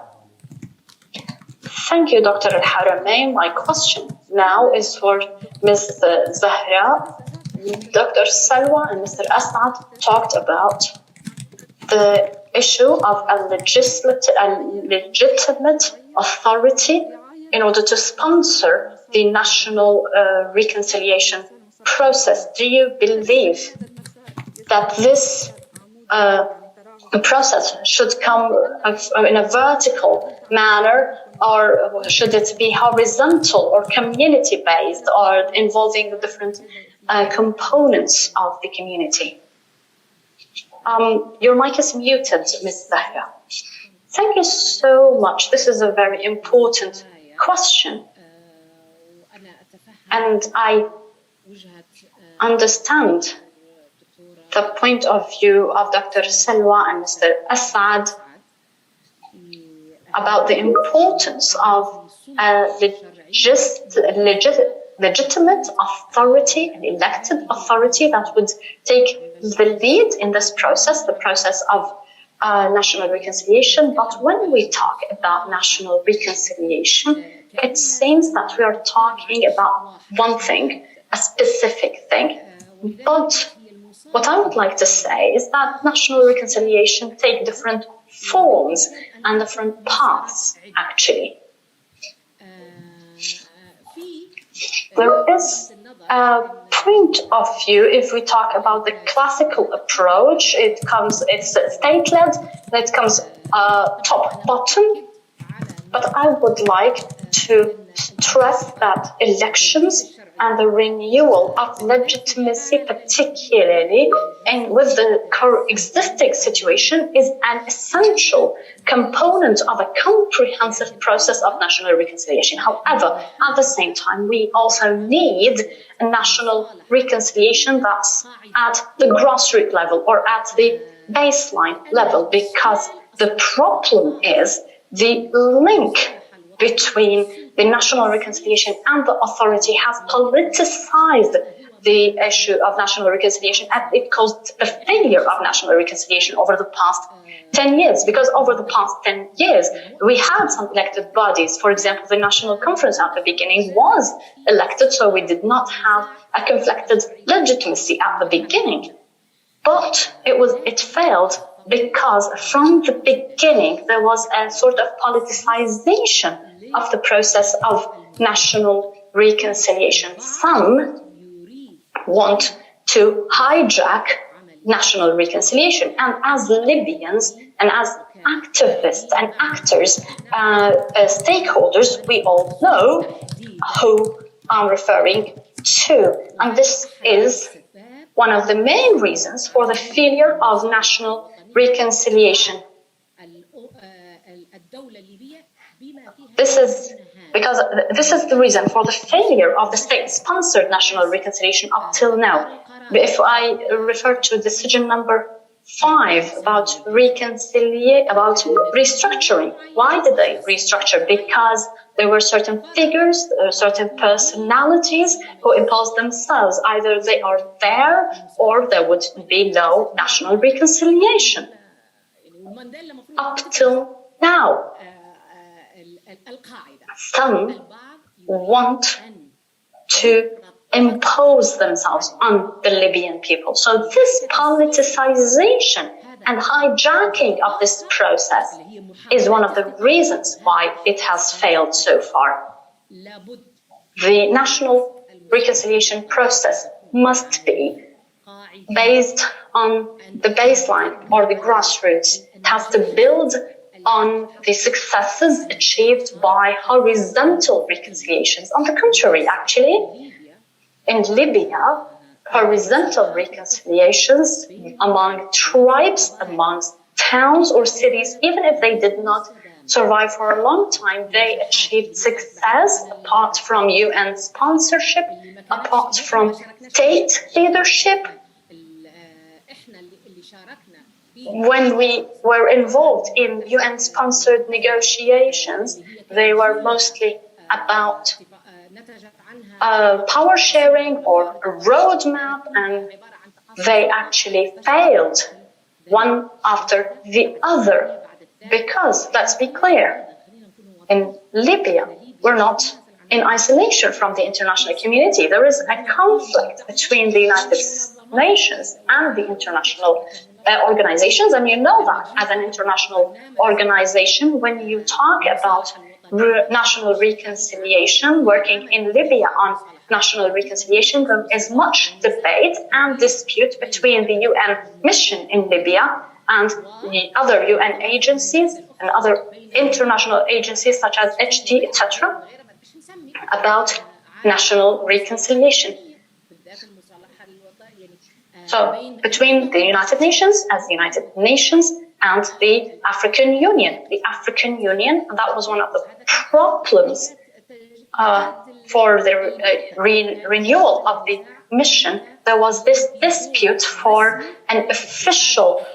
Thank you, Dr. Al-Haramain. My question now is for Ms. Zahra. Dr. Salwa and Mr. Asad talked about the issue of a legitimate authority in order to sponsor the national reconciliation process. Do you believe that this process should come in a vertical manner, or should it be horizontal or community-based, or involving the different components of the community? Your mic is muted, Ms. Zahra. Thank you so much. This is a very important question. And I understand the point of view of Dr. Salwa and Mr. Asad about the importance of legitimate authority, an elected authority that would take the lead in this process, the process of national reconciliation. But when we talk about national reconciliation, it seems that we are talking about one thing, a specific thing. But what I would like to say is that national reconciliation take different forms and different paths, actually. There is a point of view, if we talk about the classical approach, it's state-led, and it comes top-bottom. But I would like to stress that elections and the renewal of legitimacy, particularly with the existing situation, is an essential component of a comprehensive process of national reconciliation. However, at the same time, we also need a national reconciliation that's at the grassroots level or at the baseline level, because the problem is the link between the national reconciliation and the authority has politicized the issue of national reconciliation, and it caused the failure of national reconciliation over the past 10 years. Because over the past 10 years, we had some elected bodies. For example, the National Conference at the beginning was elected, so we did not have a conflicted legitimacy at the beginning. But it failed because from the beginning, there was a sort of politicization of the process of national reconciliation. Some want to hijack national reconciliation. And as Libyans and as activists and actors, stakeholders, we all know who I'm referring to. And this is one of the main reasons for the failure of national reconciliation. This is the reason for the failure of the state-sponsored national reconciliation up till now. If I refer to decision number 5 about restructuring, why did they restructure? Because there were certain figures, certain personalities who imposed themselves. Either they are there or there would be no national reconciliation. Up till now, some want to impose themselves on the Libyan people. So this politicization and hijacking of this process is one of the reasons why it has failed so far. The national reconciliation process must be based on the baseline or the grassroots. It has to build on the successes achieved by horizontal reconciliations. On the contrary, actually, in Libya, horizontal reconciliations among tribes, amongst towns or cities, even if they did not survive for a long time, they achieved success apart from UN sponsorship, apart from state leadership. When we were involved in UN-sponsored negotiations, they were mostly about power sharing or a roadmap, and they actually failed one after the other. Because, let's be clear, in Libya, we're not in isolation from the international community. There is a conflict between the United Nations and the international organizations, and you know that as an international organization, when you talk about national reconciliation, working in Libya on national reconciliation, there is much debate and dispute between the UN mission in Libya and the other UN agencies and other international agencies such as HD, etc., about national reconciliation. So between the United Nations as the United Nations and the African Union. The African Union, that was one of the problems for the renewal of the mission. There was this dispute for an official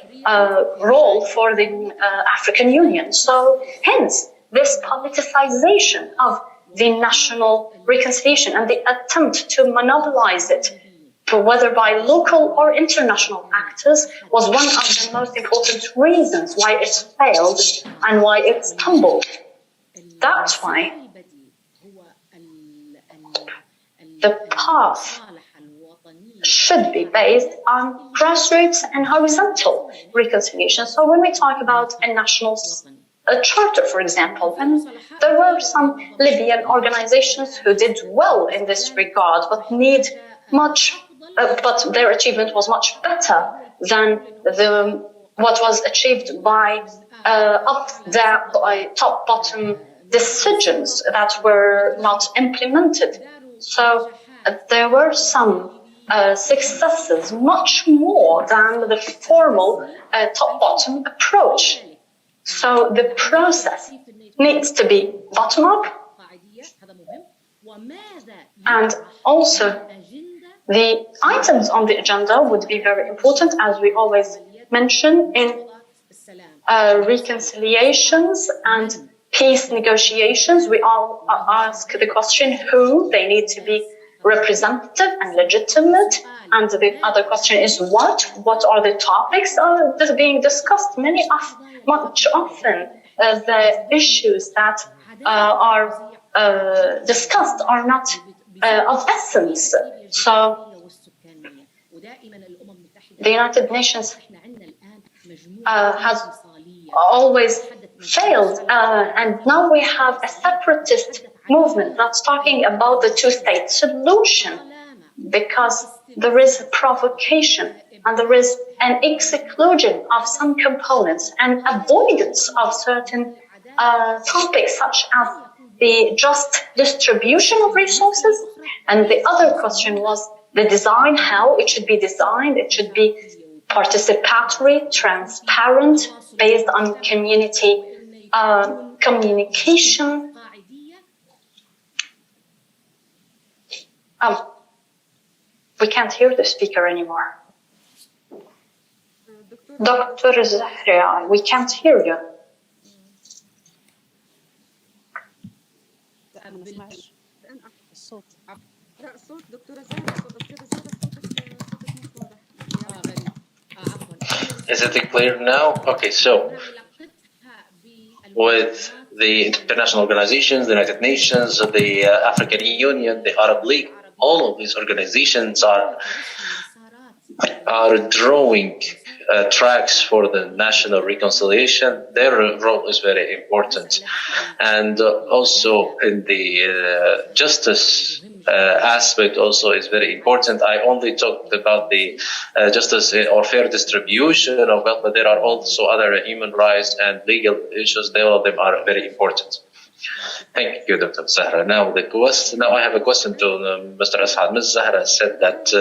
role for the African Union. So hence, this politicization of the national reconciliation and the attempt to monopolize it, whether by local or international actors, was one of the most important reasons why it failed and why it stumbled. That's why the path should be based on grassroots and horizontal reconciliation. So when we talk about a national charter, for example, and there were some Libyan organizations who did well in this regard, but need much, but their achievement was much better than what was achieved by top-bottom decisions that were not implemented. So there were some successes, much more than the formal top-bottom approach. So the process needs to be bottom-up, and also the items on the agenda would be very important, as we always mention in reconciliations and peace negotiations. We all ask the question who they need to be representative and legitimate, and the other question is what are the topics that are being discussed. Much often the issues that are discussed are not of essence. So the United Nations has always failed, and now we have a separatist movement that's talking about the two-state solution, because there is provocation and there is an exclusion of some components and avoidance of certain topics, such as the just distribution of resources. And the other question was the design, how it should be designed. It should be participatory, transparent, based on community communication. We can't hear the speaker anymore. Dr. Zahra, we can't hear you. Is it clear now? Okay, so with the international organizations, the United Nations, the African Union, the Arab League, all of these organizations are drawing tracks for the national reconciliation. Their role is very important. And also in the justice aspect also is very important. I only talked about the justice or fair distribution of wealth, but there are also other human rights and legal issues. All of them are very important. Thank you, Dr. Zahra. Now I have a question to Mr. Asad. Ms. Zahra said that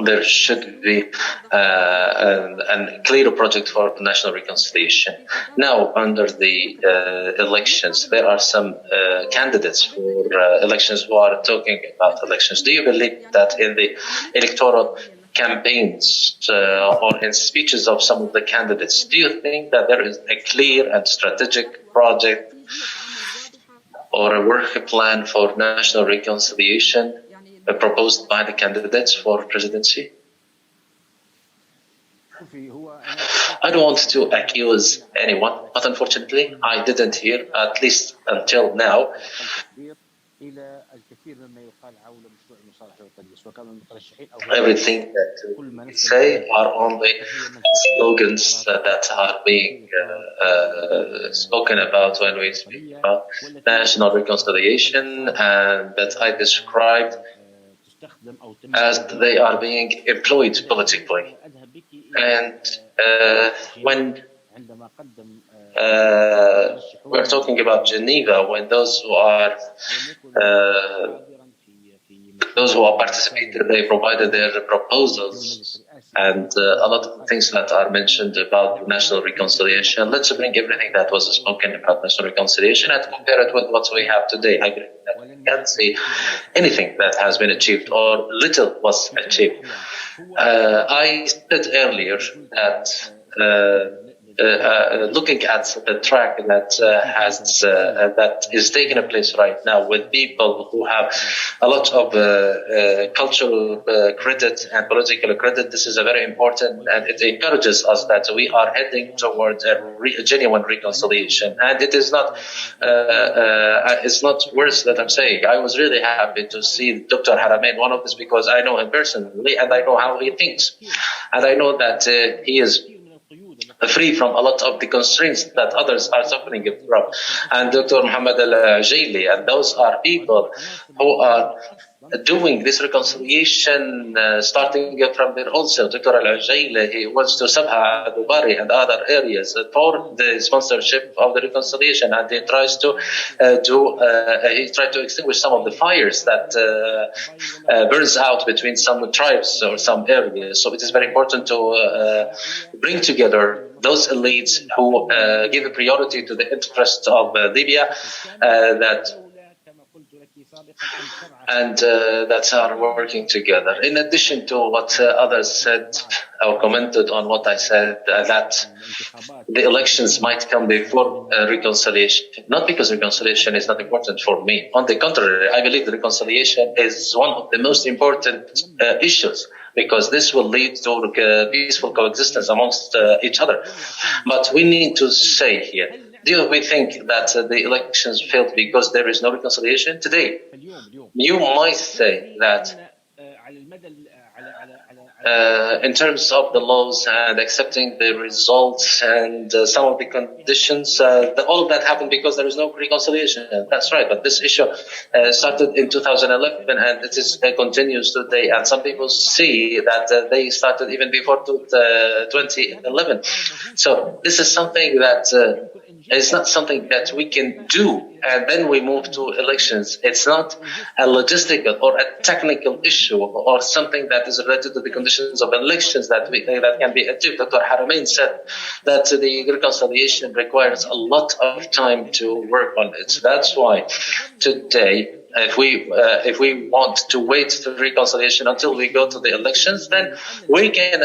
there should be a clear project for national reconciliation. Now, under the elections, there are some candidates for elections who are talking about elections. Do you believe that in the electoral campaigns or in speeches of some of the candidates, do you think that there is a clear and strategic project or a work plan for national reconciliation proposed by the candidates for presidency? I don't want to accuse anyone, but unfortunately, I didn't hear, at least until now, everything that we say are only slogans that are being spoken about when we speak about national reconciliation, and that I described as they are being employed politically. And when we're talking about Geneva, when those who participated, they provided their proposals and a lot of things that are mentioned about national reconciliation. Let's bring everything that was spoken about national reconciliation and compare it with what we have today. I believe that we can't see anything that has been achieved or little was achieved. I said earlier that looking at the track that is taking place right now with people who have a lot of cultural credit and political credit, this is a very important, and it encourages us that we are heading towards a genuine reconciliation. And it is not, it's not words that I'm saying. I was really happy to see Dr. Haramain, one of this, because I know him personally and I know how he thinks, and I know that he is free from a lot of the constraints that others are suffering from. And Dr. Muhammad Al-Jaili, and those are people who are doing this reconciliation, starting from their own self. Dr. Al-Jaili, he wants to Sabha, Dubari, and other areas for the sponsorship of the reconciliation, and he tries to extinguish some of the fires that burns out between some tribes or some areas. So it is very important to bring together those elites who give a priority to the interests of Libya, that are working together. In addition to what others said or commented on what I said, that the elections might come before reconciliation. Not because reconciliation is not important for me. On the contrary, I believe the reconciliation is one of the most important issues, because this will lead to peaceful coexistence amongst each other. But we need to say here, do we think that the elections failed because there is no reconciliation? Today, you might say that in terms of the laws and accepting the results and some of the conditions, all of that happened because there is no reconciliation. That's right, but this issue started in 2011 and it is continues today. And some people see that they started even before 2011. So this is something that it's not something that we can do and then we move to elections. It's not a logistical or a technical issue or something that is related to the conditions of elections that can be achieved. Dr. Haramain said that the reconciliation requires a lot of time to work on it. That's why today, if we want to wait for reconciliation until we go to the elections, then we can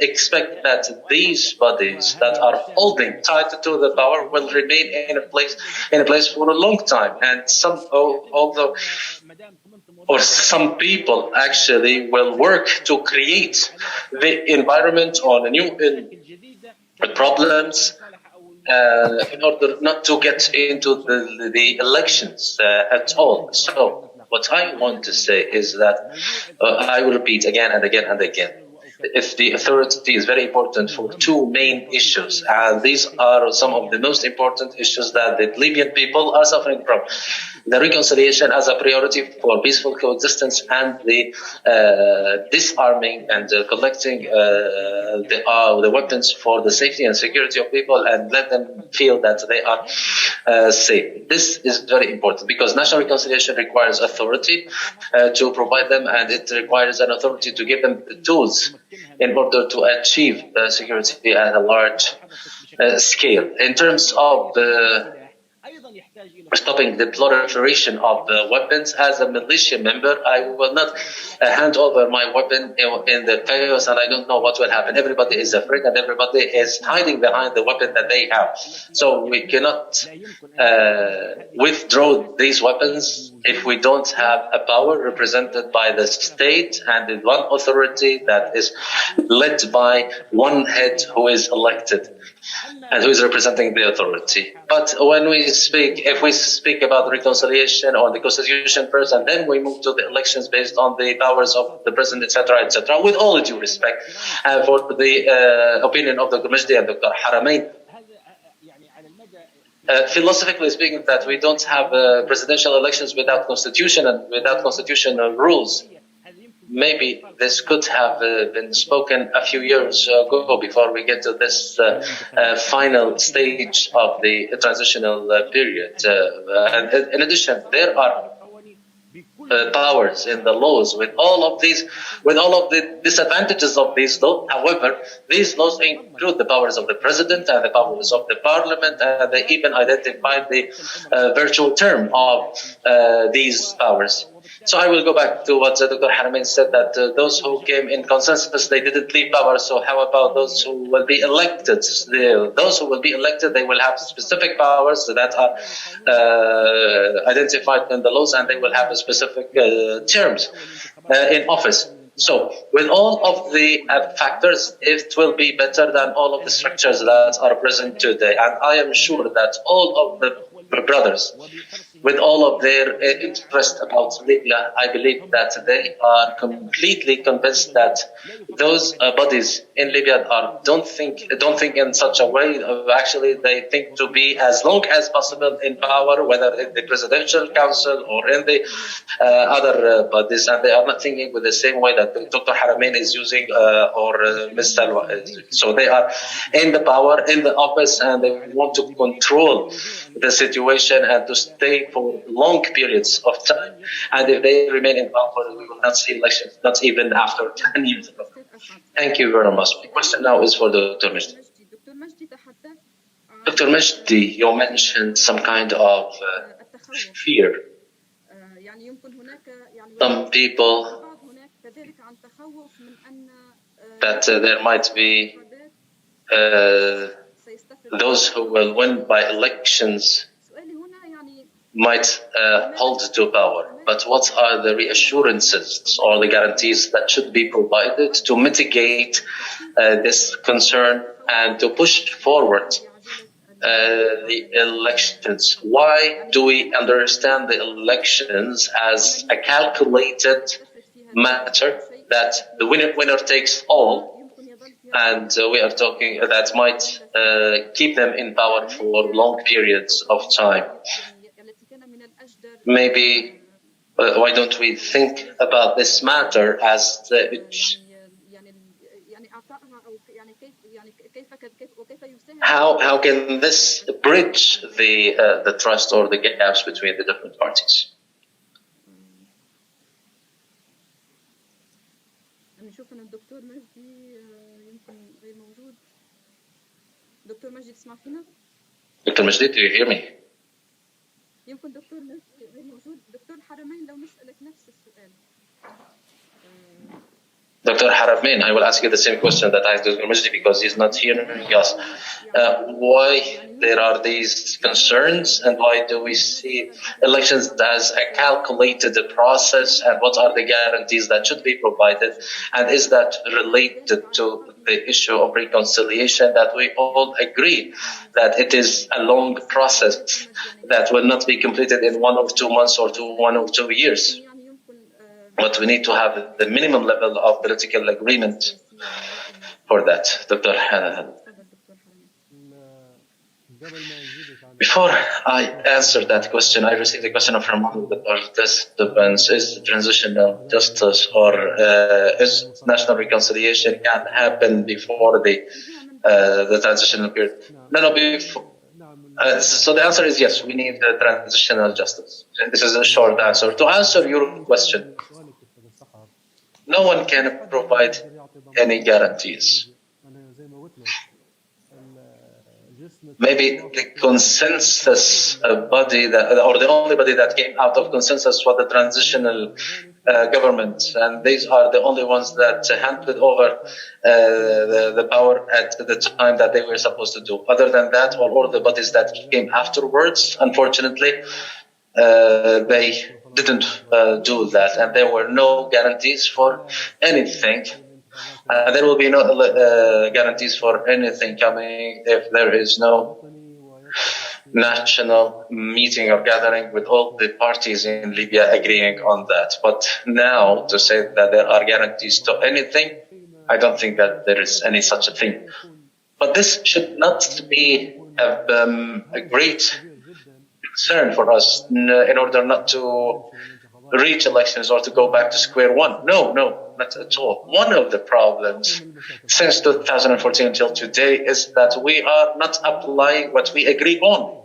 expect that these bodies that are holding tight to the power will remain in a place for a long time. And some people actually will work to create the environment or the new problems in order not to get into the elections at all. So what I want to say is that I will repeat again and again and again. If the authority is very important for two main issues, and these are some of the most important issues that the Libyan people are suffering from. The reconciliation as a priority for peaceful coexistence and the disarming and collecting the weapons for the safety and security of people and let them feel that they are safe. This is very important because national reconciliation requires authority to provide them, and it requires an authority to give them the tools in order to achieve security at a large scale. In terms of stopping the proliferation of weapons, as a militia member, I will not hand over my weapon in the chaos, and I don't know what will happen. Everybody is afraid and everybody is hiding behind the weapon that they have. So we cannot withdraw these weapons if we don't have a power represented by the state and one authority that is led by one head who is elected and who is representing the authority. But when we speak, if we speak about reconciliation or the constitution first, and then we move to the elections based on the powers of the president, etc., with all due respect for the opinion of Dr. Majdi and Dr. Haramain, philosophically speaking, that we don't have presidential elections without constitution and without constitutional rules. Maybe this could have been spoken a few years ago before we get to this final stage of the transitional period. And in addition, there are powers in the laws with all of the disadvantages of these laws. However, these laws include the powers of the president and the powers of the parliament, and they even identify the virtual term of these powers. So I will go back to what Dr. Haramain said, that those who came in consensus, they didn't leave power. So how about those who will be elected? Those who will be elected, they will have specific powers that are identified in the laws, and they will have a specific terms in office. So with all of the factors, it will be better than all of the structures that are present today. And I am sure that all of the brothers, with all of their interest about Libya, I believe that they are completely convinced that those bodies in Libya don't think in such a way. Actually, they think to be as long as possible in power, whether in the presidential council or in the other bodies, and they are not thinking with the same way that Dr. Haramain is using or Ms. Salwa is. So they are in the power, in the office, and they want to control the situation and to stay for long periods of time. And if they remain in power, we will not see elections, not even after 10 years ago. Thank you very much. The question now is for Dr. Majdi. Dr. Majdi, you mentioned some kind of fear. Some people that there might be those who will win by elections might hold to power. But what are the reassurances or the guarantees that should be provided to mitigate this concern and to push forward the elections? Why do we understand the elections as a calculated matter that the winner takes all? And we are talking that might keep them in power for long periods of time. Maybe why don't we think about this matter as how can this bridge the trust or the gaps between the different parties? Dr. Majdi, do you hear me? يمكن دكتور غير موجود. دكتور حرمين لو نسألك نفس السؤال. Dr. Haramain, I will ask you the same question that I asked Dr. Majdi because he's not hearing us. Why there are these concerns and why do we see elections as a calculated process, and what are the guarantees that should be provided, and is that related to the issue of reconciliation that we all agree that it is a long process that will not be completed in 1 or 2 months or 1 or 2 years. But we need to have the minimum level of political agreement for that. Dr. Before I answer that question, I received a question from one of the participants: is transitional justice or is national reconciliation can happen before the transitional period? No, before. So the answer is yes, we need the transitional justice. And this is a short answer. To answer your question, no one can provide any guarantees. Maybe the consensus body or the only body that came out of consensus was the transitional government, and these are the only ones that handed over the power at the time that they were supposed to do. Other than that, all the bodies that came afterwards, unfortunately, they didn't do that, and there were no guarantees for anything. There will be no guarantees for anything coming if there is no national meeting or gathering with all the parties in Libya agreeing on that. But now to say that there are guarantees to anything, I don't think that there is any such a thing. But this should not be a great concern for us in order not to reach elections or to go back to square one. No, not at all. One of the problems since 2014 until today is that we are not applying what we agree on.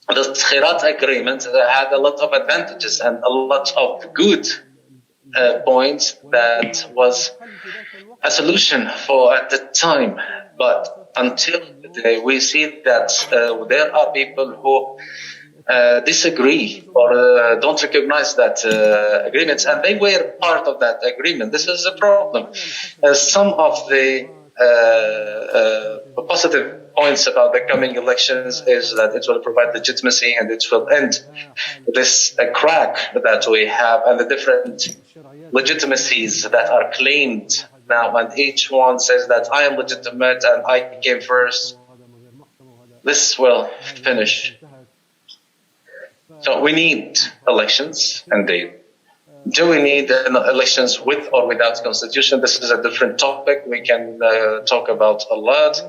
The Khirat agreement had a lot of advantages and a lot of good points that was a solution for at the time. But until today, we see that there are people who disagree or don't recognize that agreements, and they were part of that agreement. This is a problem. Some of the positive points about the coming elections is that it will provide legitimacy and it will end this crack that we have and the different legitimacies that are claimed now, and each one says that I am legitimate and I came first. This will finish. So we need elections, indeed. Do we need elections with or without constitution? This is a different topic we can talk about a lot.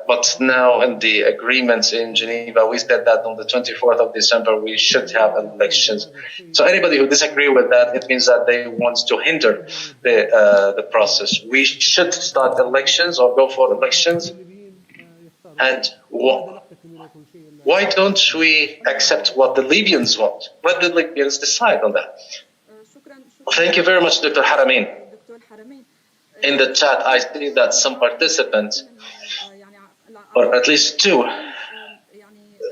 But now in the agreements in Geneva, we said that on the 24th of December, we should have elections. So anybody who disagrees with that, it means that they want to hinder the process. We should start elections or go for elections. And why don't we accept what the Libyans want? Let the Libyans decide on that. Thank you very much, Dr. Haramin. In the chat, I see that some participants, or at least two,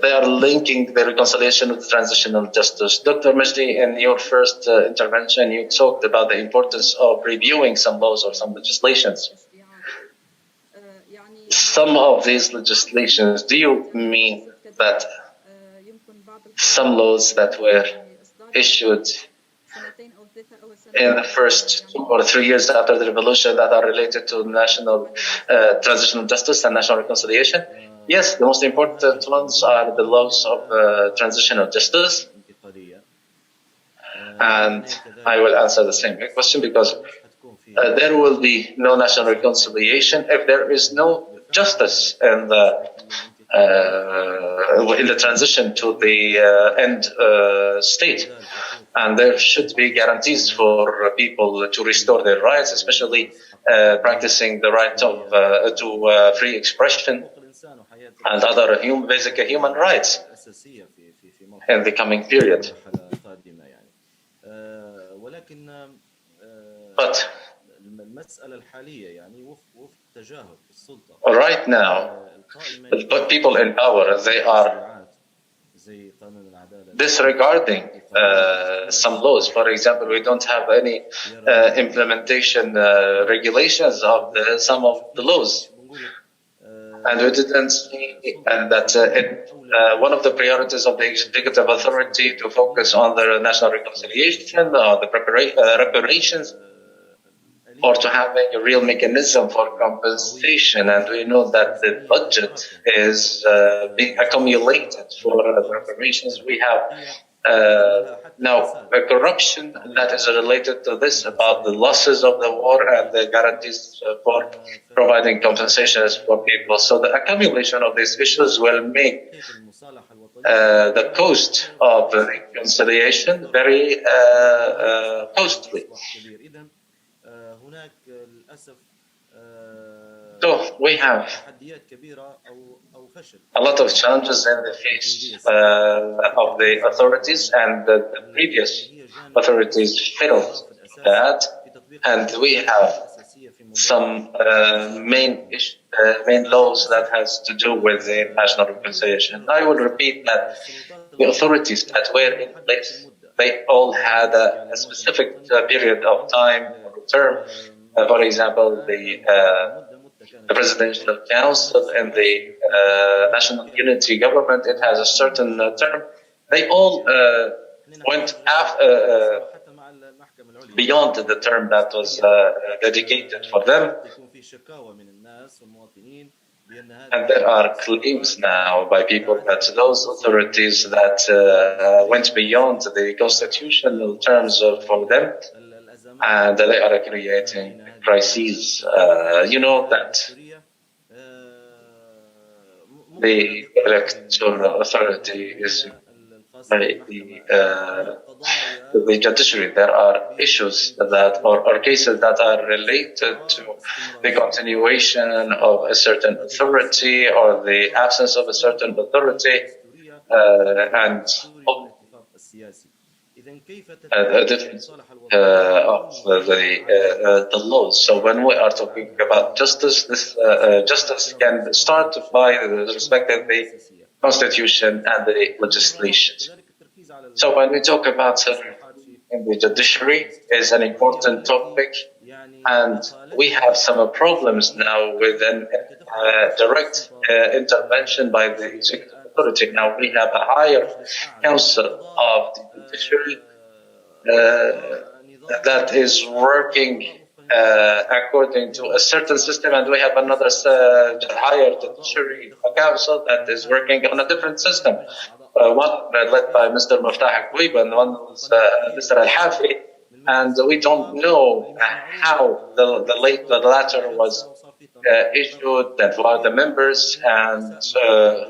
they are linking the reconciliation with transitional justice. Dr. Majdi, in your first intervention, you talked about the importance of reviewing some laws or some legislations. Some of these legislations, do you mean that some laws that were issued in the first 2 or 3 years after the revolution that are related to national transitional justice and national reconciliation? Yes, the most important ones are the laws of transitional justice. And I will answer the same question because there will be no national reconciliation if there is no justice in the transition to the end state. And there should be guarantees for people to restore their rights, especially practicing the right of to free expression and other basic human rights in the coming period. But right now, the people in power, they are disregarding some laws. For example, we don't have any implementation regulations of some of the laws. And we didn't see that one of the priorities of the executive authority to focus on the national reconciliation, or the reparations, or to having a real mechanism for compensation. And we know that the budget is being accumulated for the reparations. We have now a corruption that is related to this, about the losses of the war and the guarantees for providing compensations for people. So the accumulation of these issues will make the cost of reconciliation very costly. So we have a lot of challenges in the face of the authorities, and the previous authorities failed that, and we have some main laws that has to do with the national reconciliation. I will repeat that the authorities that were in place, they all had a specific period of time or term. For example, the Presidential Council and the National Unity Government, it has a certain term. They all went beyond the term that was dedicated for them. And there are claims now by people that those authorities that went beyond the constitutional terms for them, and they are creating crises. You know that the electoral authority is the judiciary. There are issues that or cases that are related to the continuation of a certain authority or the absence of a certain authority, and a difference of the laws. So when we are talking about justice, this justice can start by the respect of the constitution and the legislations. So when we talk about in the judiciary is an important topic, and we have some problems now with an direct intervention by the executive authority. Now we have a higher council of the judiciary that is working according to a certain system, and we have another higher judiciary council that is working on a different system. One led by Mr. Muftah Aqwib and one was Mr. Al-Hafi, and we don't know how the latter was issued, and who are the members, and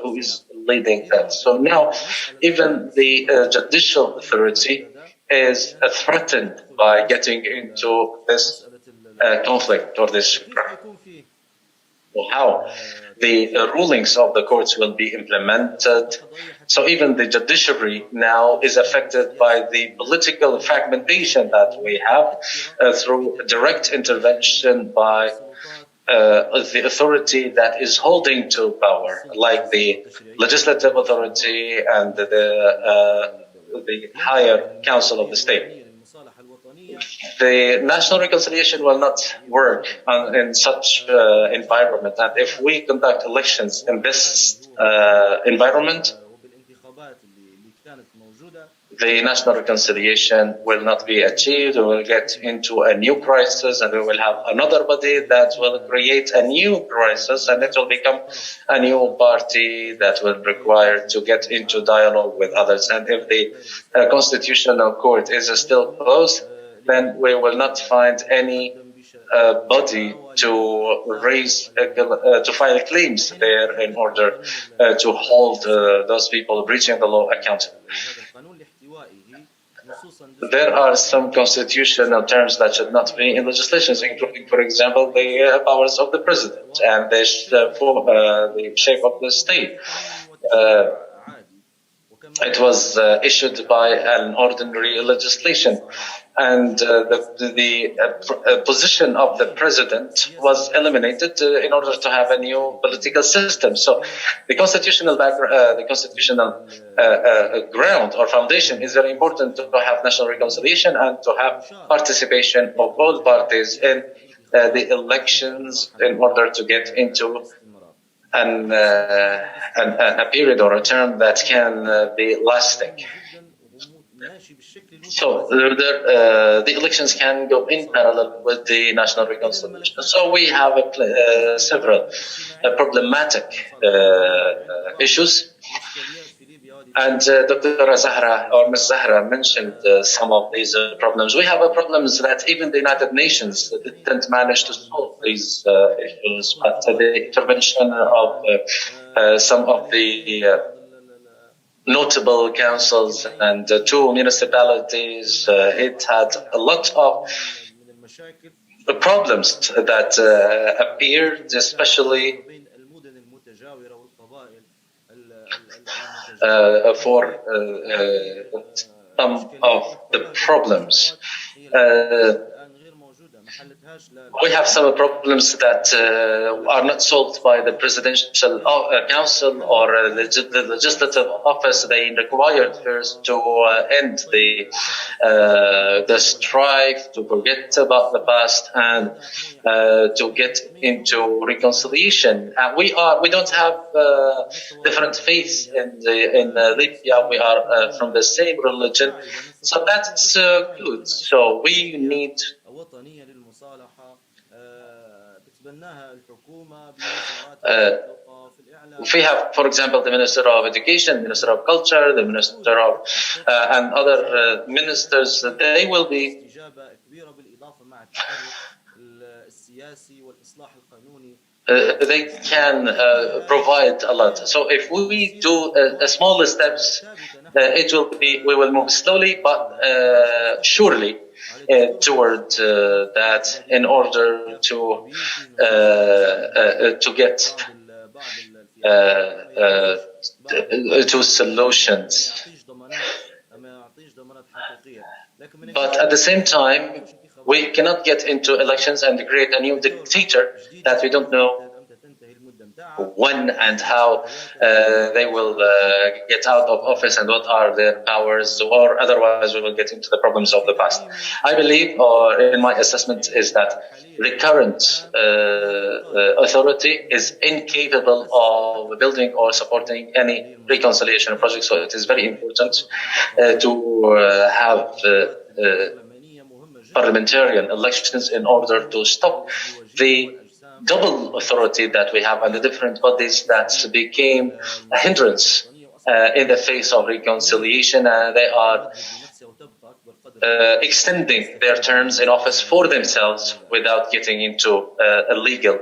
who is leading that. So now even the judicial authority is threatened by getting into this conflict or this crime. How the rulings of the courts will be implemented. So even the judiciary now is affected by the political fragmentation that we have through direct intervention by the authority that is holding to power, like the legislative authority and the higher council of the state. The national reconciliation will not work in such environment. And if we conduct elections in this environment, the national reconciliation will not be achieved. We will get into a new crisis, and we will have another body that will create a new crisis, and it will become a new party that will require to get into dialogue with others. And if the constitutional court is still closed, then we will not find any body to raise, to file claims there in order to hold those people breaching the law accountable. There are some constitutional terms that should not be in legislations, including, for example, the powers of the president and the shape of the state. It was issued by an ordinary legislation, and the position of the president was eliminated in order to have a new political system. So the constitutional ground or foundation is very important to have national reconciliation and to have participation of all parties in the elections in order to get into a period or a term that can be lasting. So the elections can go in parallel with the national reconciliation. So we have several problematic issues. And Dr. Zahra or Ms. Zahra mentioned some of these problems. We have problems that even the United Nations didn't manage to solve these issues, but the intervention of some of the notable councils and 2 municipalities, it had a lot of problems that appeared, especially for some of the problems. We have some problems that are not solved by the presidential council or the legislative office. They required first to end the strife, to forget about the past, and to get into reconciliation. And we don't have different faiths in Libya. We are from the same religion, so that's good. So we need. We have, for example, the Minister of Education, Minister of Culture, the Minister of and other ministers. They will be they can provide a lot. So if we do small steps, we will move slowly but surely toward that in order to get to solutions. But at the same time, we cannot get into elections and create a new dictator that we don't know when and how they will get out of office and what are their powers, or otherwise we will get into the problems of the past. I believe, or in my assessment, is that the current authority is incapable of building or supporting any reconciliation project. So it is very important to have parliamentarian elections in order to stop the double authority that we have and the different bodies that became a hindrance in the face of reconciliation. They are extending their terms in office for themselves without getting into a legal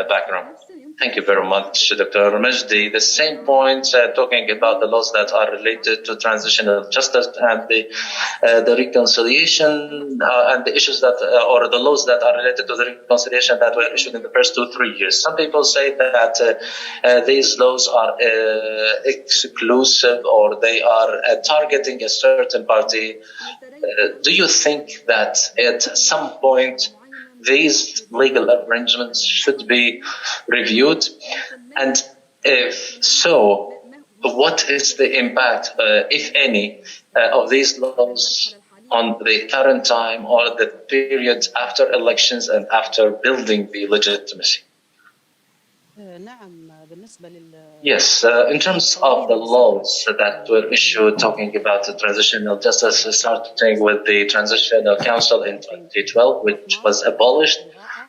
background. Thank you very much, Dr. Majdi. The same point, talking about the laws that are related to transitional justice and the reconciliation and the issues that, or the laws that are related to the reconciliation that were issued in the first 2-3 years. Some people say that these laws are exclusive or they are targeting a certain party. Do you think that at some point these legal arrangements should be reviewed? And if so, what is the impact, if any, of these laws on the current time or the period after elections and after building the legitimacy? Yes, in terms of the laws that were issued talking about the transitional justice, starting with the Transitional Council in 2012, which was abolished,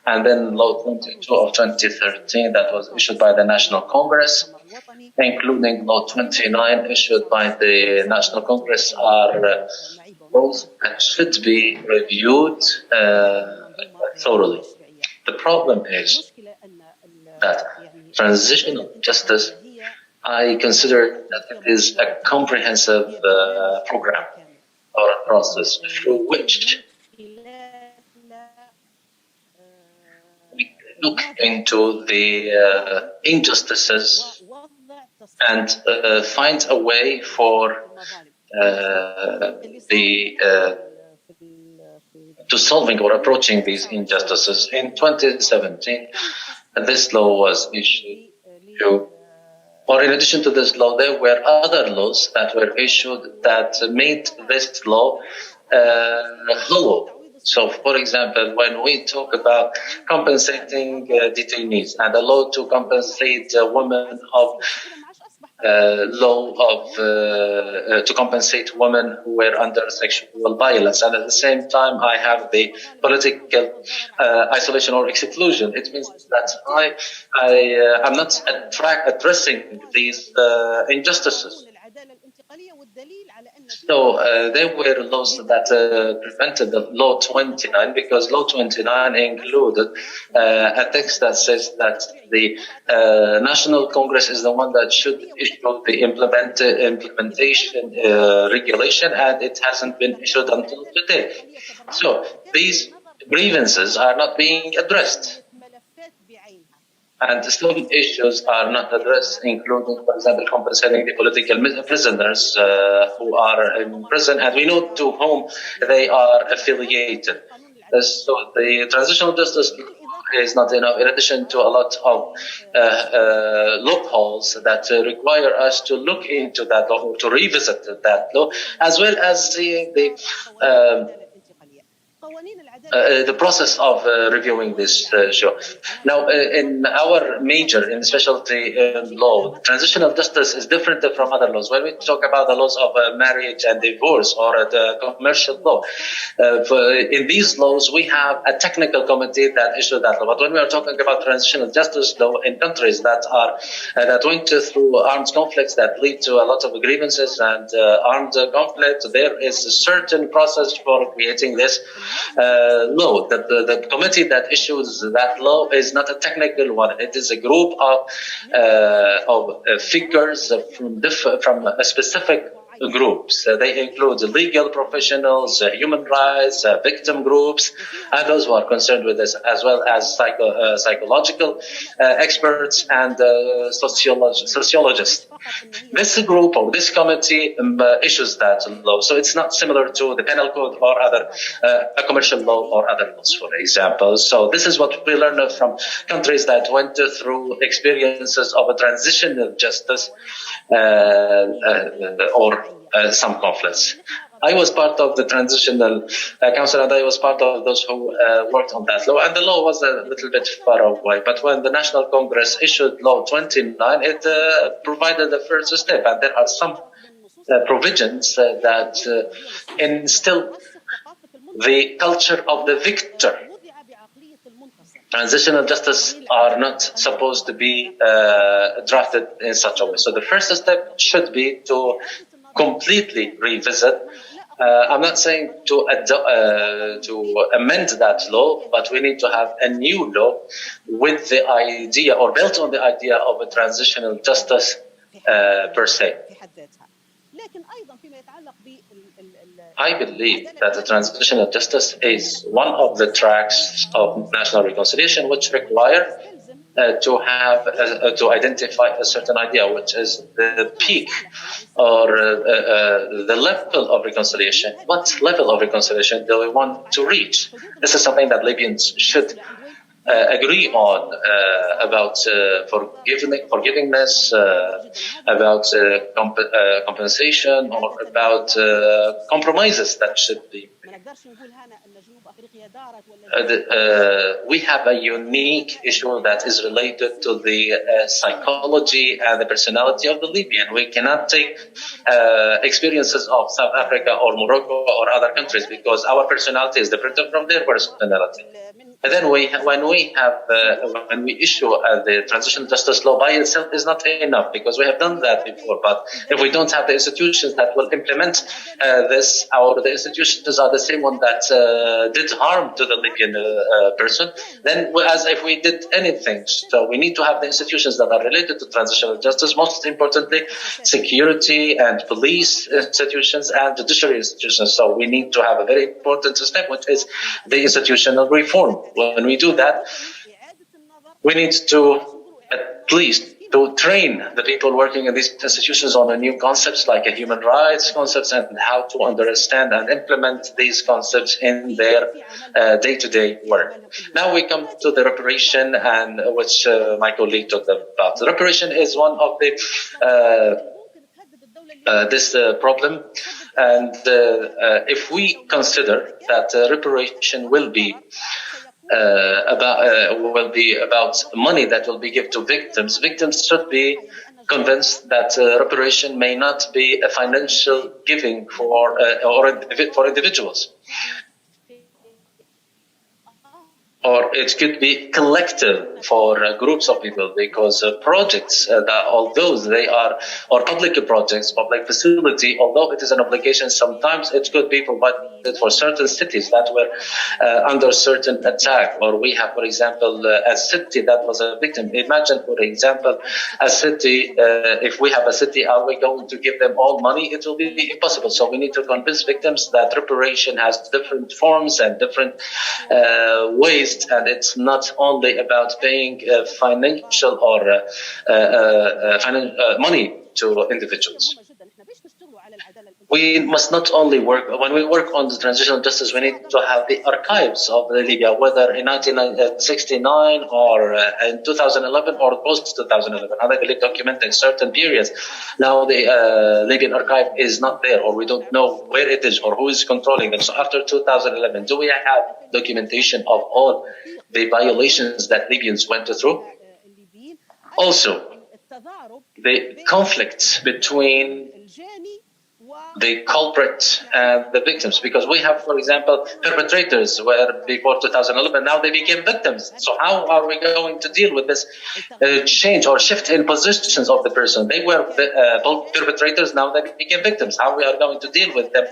and then Law 22 of 2013 that was issued by the National Congress, including Law 29 issued by the National Congress, are laws that should be reviewed thoroughly. The problem is that transitional justice, I consider that it is a comprehensive program or a process through which we look into the injustices and find a way for to solving or approaching these injustices. In 2017, this law was issued, or in addition to this law, there were other laws that were issued that made this law hollow. So, for example, when we talk about compensating detainees and the law to compensate women of to compensate women who were under sexual violence, and at the same time I have the political isolation or exclusion. It means that I am not addressing these injustices. So there were laws that prevented the Law 29, because Law 29 included a text that says that the National Congress is the one that should issue the implementation regulation, and it hasn't been issued until today. So these grievances are not being addressed. And some issues are not addressed, including, for example, compensating the political prisoners who are in prison, and we know to whom they are affiliated. So the transitional justice is not enough, in addition to a lot of loopholes that require us to look into that law, or to revisit that law, as well as the process of reviewing this show. Now, in our major, in specialty law, transitional justice is different from other laws. When we talk about the laws of marriage and divorce or the commercial law, in these laws, we have a technical committee that issued that law. But when we are talking about transitional justice law in countries that went through armed conflicts that lead to a lot of grievances and armed conflict, there is a certain process for creating this law. The committee that issues that law is not a technical one. It is a group of figures from a specific groups. They include legal professionals, human rights, victim groups, and those who are concerned with this, as well as psychological experts and sociologists. This group or this committee issues that law. So it's not similar to the penal code or other a commercial law or other laws, for example. So this is what we learned from countries that went through experiences of a transitional justice or some conflicts. I was part of the transitional council, and I was part of those who worked on that law. And the law was a little bit far away. But when the National Congress issued Law 29, it provided the first step. And there are some provisions that instill the culture of the victor. Transitional justice are not supposed to be drafted in such a way. So the first step should be to completely revisit. I'm not saying to amend that law, but we need to have a new law with the idea or built on the idea of a transitional justice per se. I believe that the transitional justice is one of the tracks of national reconciliation which require to identify a certain idea, which is the peak or the level of reconciliation. What level of reconciliation do we want to reach? This is something that Libyans should agree on about forgiveness, about compensation, or about compromises that should be. We have a unique issue that is related to the psychology and the personality of the Libyan. We cannot take experiences of South Africa or Morocco or other countries because our personality is different from their personality. And then when we issue the transitional justice law by itself is not enough because we have done that before. But if we don't have the institutions that will implement this, or the institutions are the same one that did harm to the Libyan person, then as if we did anything. So we need to have the institutions that are related to transitional justice, most importantly, security and police institutions and judiciary institutions. So we need to have a very important step, which is the institutional reform. When we do that, we need to at least to train the people working in these institutions on a new concepts like a human rights concepts and how to understand and implement these concepts in their day-to-day work. Now we come to the reparation, and which my colleague talked about. The reparation is one of the this problem, and if we consider that reparation will be about money that will be given to victims. Victims should be convinced that reparation may not be a financial giving for individuals, or it could be collective for groups of people, because projects, that although they are, or public projects, public facility, although it is an obligation, sometimes it could be provided for certain cities that were under certain attack. Or we have, for example, a city that was a victim. Imagine, for example, a city, if we have a city, are we going to give them all money? It will be impossible. So we need to convince victims that reparation has different forms and different ways. And it's not only about paying financial or money to individuals. We must not only work, when we work on the transitional justice, we need to have the archives of Libya, whether in 1969 or in 2011 or post-2011, adequately documenting certain periods. Now the Libyan archive is not there, or we don't know where it is or who is controlling them. So after 2011, do we have documentation of all the violations that Libyans went through? Also, the conflicts between the culprit and the victims, because we have, for example, perpetrators where before 2011, now they became victims. So how are we going to deal with this change or shift in positions of the person? They were perpetrators, now they became victims. How we are going to deal with them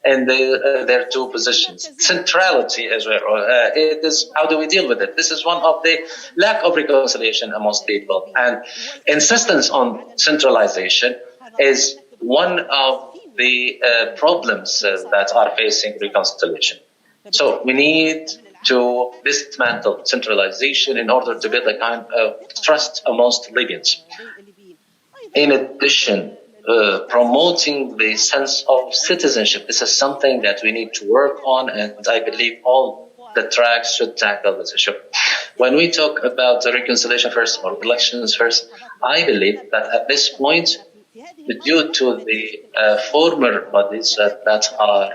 in their two positions? Centrality as well. It is, how do we deal with it? This is one of the lack of reconciliation amongst people, and insistence on centralization is one of the problems that are facing reconciliation. So we need to dismantle centralization in order to build a kind of trust amongst Libyans. In addition, promoting the sense of citizenship. This is something that we need to work on, and I believe all the tracks should tackle this issue. When we talk about the reconciliation first or elections first, I believe that at this point, due to the former bodies that are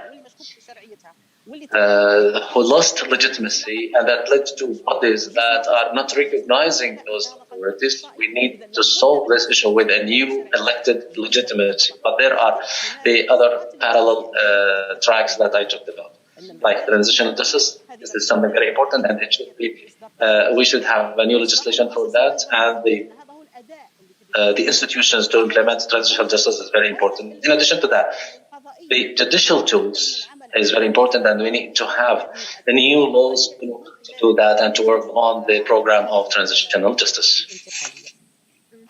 who lost legitimacy, and that led to bodies that are not recognizing those authorities. We need to solve this issue with a new elected legitimacy. But there are the other parallel tracks that I talked about, like transitional justice. This is something very important, and it should be. We should have a new legislation for that, and the institutions to implement transitional justice is very important. In addition to that, the judicial tools is very important, and we need to have the new laws to do that and to work on the program of transitional justice.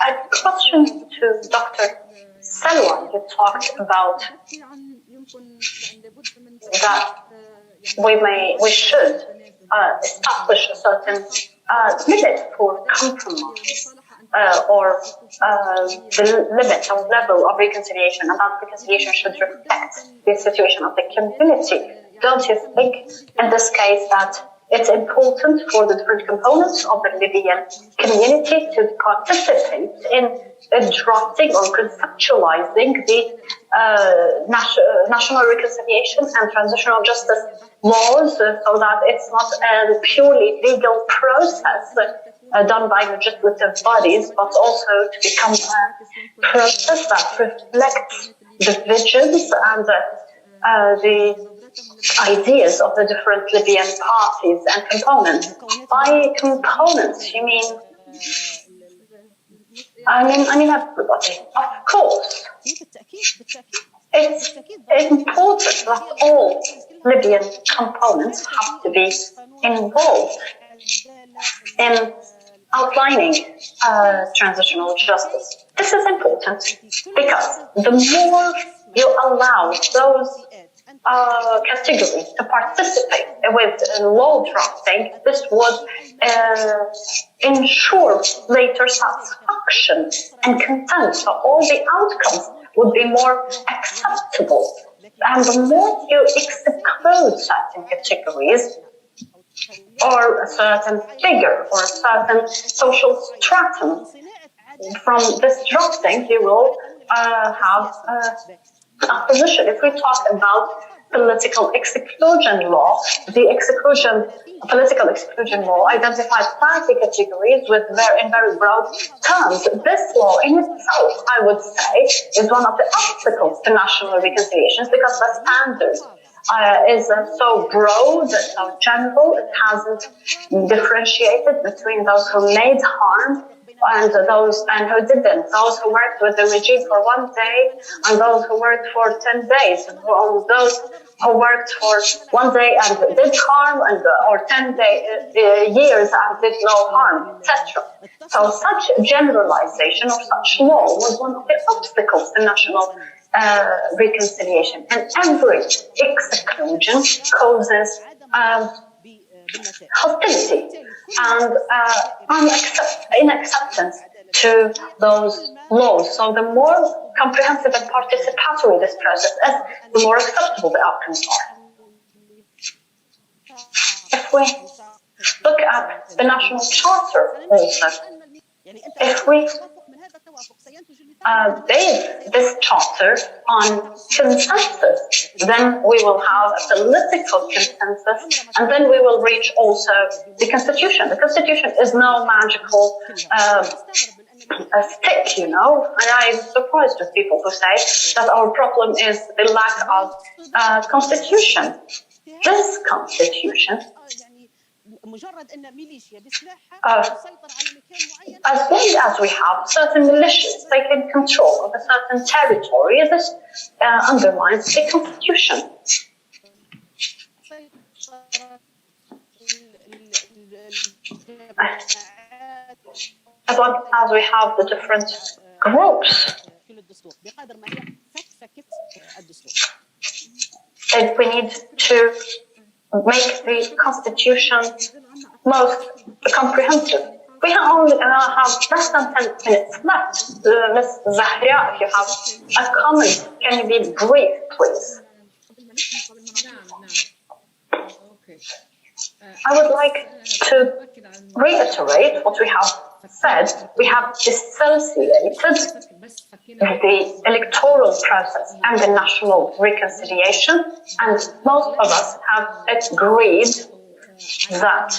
A question to Dr. Salwa. You talked about that we should establish a certain limit for compromise or the limit or level of reconciliation, and that reconciliation should reflect the situation of the community. Don't you think in this case that it's important for the different components of the Libyan community to participate in drafting or conceptualizing the national reconciliation and transitional justice laws, so that it's not a purely legal process done by legislative bodies, but also to become a process that reflects the visions and the ideas of the different Libyan parties and components. By components, you mean? I mean everybody. Of course, it's important that all Libyan components have to be involved in outlining transitional justice. This is important because the more you allow those categories to participate with law drafting, this would ensure later satisfaction and content, so all the outcomes would be more acceptable. And the more you exclude certain categories, or a certain figure, or a certain social stratum from this drafting, you will have a position. If we talk about political exclusion law, the political exclusion law identifies 30 categories in very broad terms. This law in itself, I would say, is one of the obstacles to national reconciliations, because the standards is so broad, so general. It hasn't differentiated between those who made harm and those who didn't. Those who worked with the regime for 1 day and those who worked for 10 days. Those who worked for 1 day and did harm, or 10 years and did no harm, etc. So such generalization of such law was one of the obstacles to national reconciliation. And every exclusion causes hostility and inacceptance to those laws. So the more comprehensive and participatory this process is, the more acceptable the outcomes are. If we look at the National Charter also, if we base this charter on consensus, then we will have a political consensus, and then we will reach also the Constitution. The Constitution is no magical stick, and I'm surprised with people who say that our problem is the lack of Constitution. This Constitution, as long as we have certain militias taking control of a certain territory, this undermines the Constitution. As long as we have the different groups we need to make the constitution most comprehensive. We only have less than 10 minutes left. Ms. Zahra, if you have a comment, can you be brief, please? I would like to reiterate what we have said. We have dissociated the electoral process and the national reconciliation, and most of us have agreed that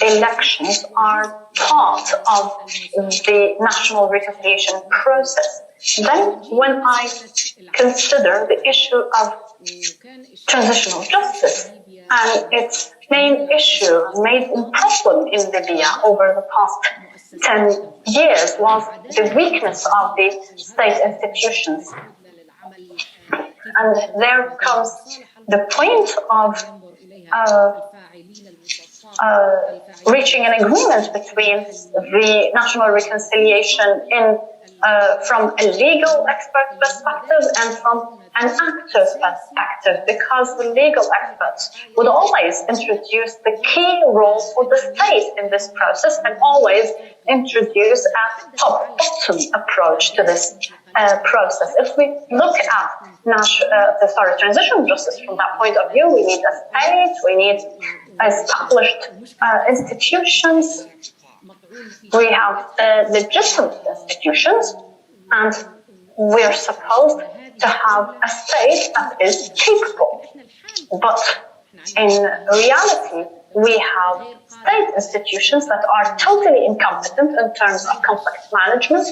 elections are part of the national reconciliation process. Then, when I consider the issue of transitional justice and its main issue, main problem in Libya over the past 10 years was the weakness of the state institutions. And there comes the point of reaching an agreement between the national reconciliation from a legal expert perspective and from an actor's perspective, because the legal experts would always introduce the key role for the state in this process and always introduce a top-bottom approach to this process. If we look at transitional justice from that point of view, we need a state, we need established institutions, we have legitimate institutions, and we are supposed to have a state that is capable. But in reality, we have state institutions that are totally incompetent in terms of conflict management,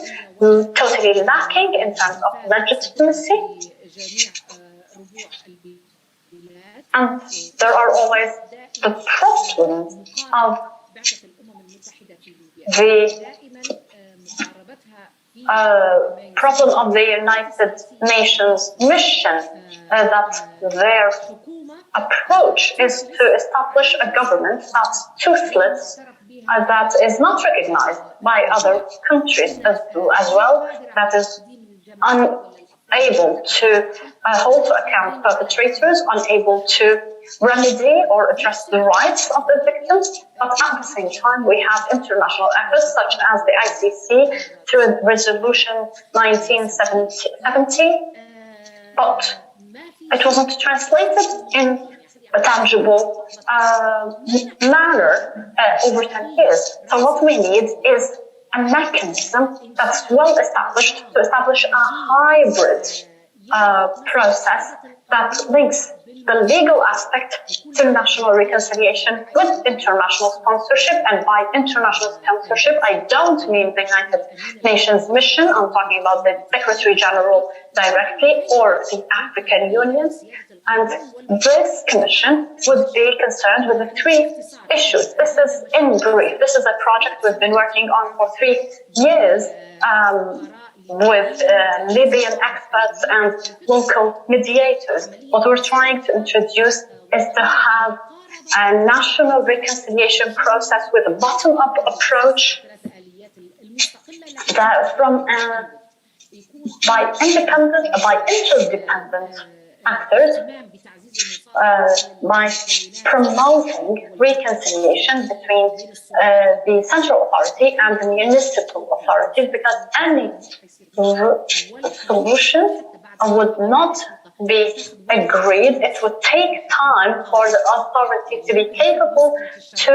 totally lacking in terms of legitimacy. And there are always the problem of the United Nations mission, that their approach is to establish a government that's toothless, that is not recognized by other countries as well, that is unable to hold to account perpetrators, unable to remedy or address the rights of the victims. But at the same time, we have international efforts such as the ICC through Resolution 1970, but it wasn't translated in a tangible manner over 10 years. So what we need is a mechanism that's well established to establish a hybrid process that links the legal aspect to national reconciliation with international sponsorship. And by international sponsorship, I don't mean the United Nations mission. I'm talking about the Secretary General directly or the African Union. And this commission would be concerned with the three issues. This is in brief. This is a project we've been working on for 3 years with Libyan experts and local mediators. What we're trying to introduce is to have a national reconciliation process with a bottom-up approach that by interdependent actors, by promoting reconciliation between the central authority and the municipal authorities, because any solution would not be agreed. It would take time for the authority to be capable to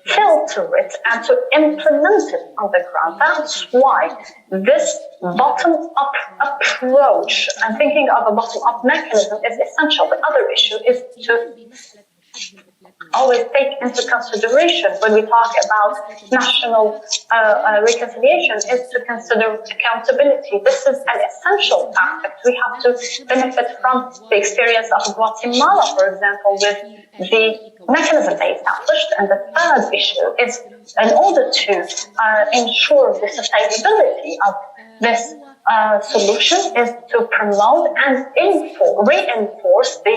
filter it and to implement it on the ground. That's why this bottom-up approach and thinking of a bottom-up mechanism is essential. The other issue is to always take into consideration when we talk about national reconciliation is to consider accountability. This is an essential aspect. We have to benefit from the experience of Guatemala, for example, with the mechanism they established. And the third issue is, in order to ensure the sustainability of this solution, is to promote and reinforce the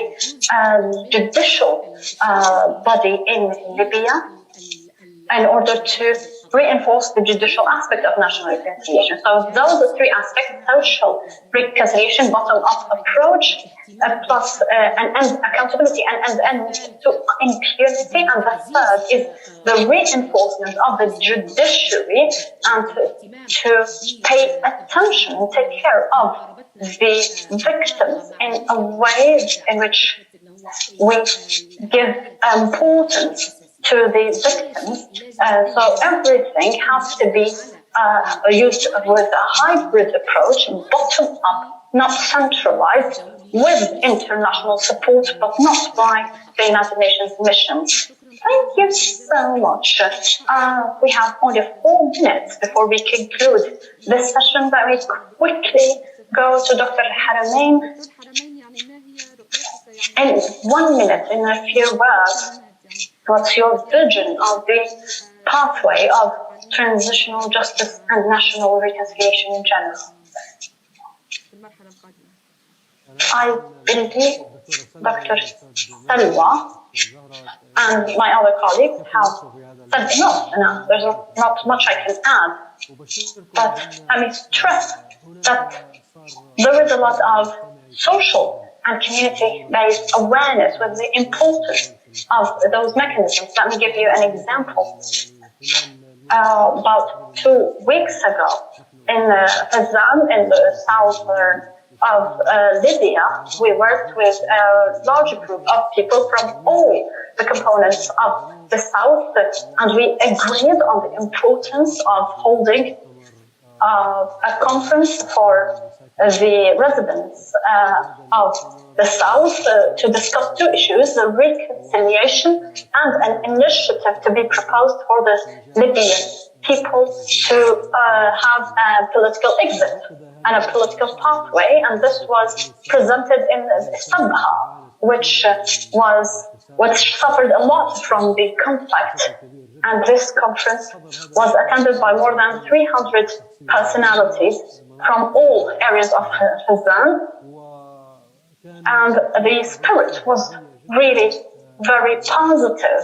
judicial body in Libya in order to reinforce the judicial aspect of national reconciliation. So those are three aspects: social reconciliation, bottom-up approach, plus an end accountability and end to impunity. And the third is the reinforcement of the judiciary and to pay attention and take care of the victims in a way in which we give importance to the victims. So everything has to be used with a hybrid approach, bottom up, not centralized, with international support, but not by the United Nations missions. Thank you so much. We have only 4 minutes before we conclude this session. Let me quickly go to Dr. Haramain. In 1 minute, in a few words, what's your vision of the pathway of transitional justice and national reconciliation in general? I believe Dr. Salwa and my other colleagues have said enough. There's not much I can add. But I stress that there is a lot of social and community-based awareness with the importance of those mechanisms. Let me give you an example. About 2 weeks ago, in Fazan, in the southern of Libya, we worked with a large group of people from all the components of the south, and we agreed on the importance of holding a conference for the residents of the south to discuss 2 issues: the reconciliation and an initiative to be proposed for the Libyan people to have a political exit and a political pathway. And this was presented in Sabha, which suffered a lot from the conflict. And this conference was attended by more than 300 personalities from all areas of Fazan. And the spirit was really very positive.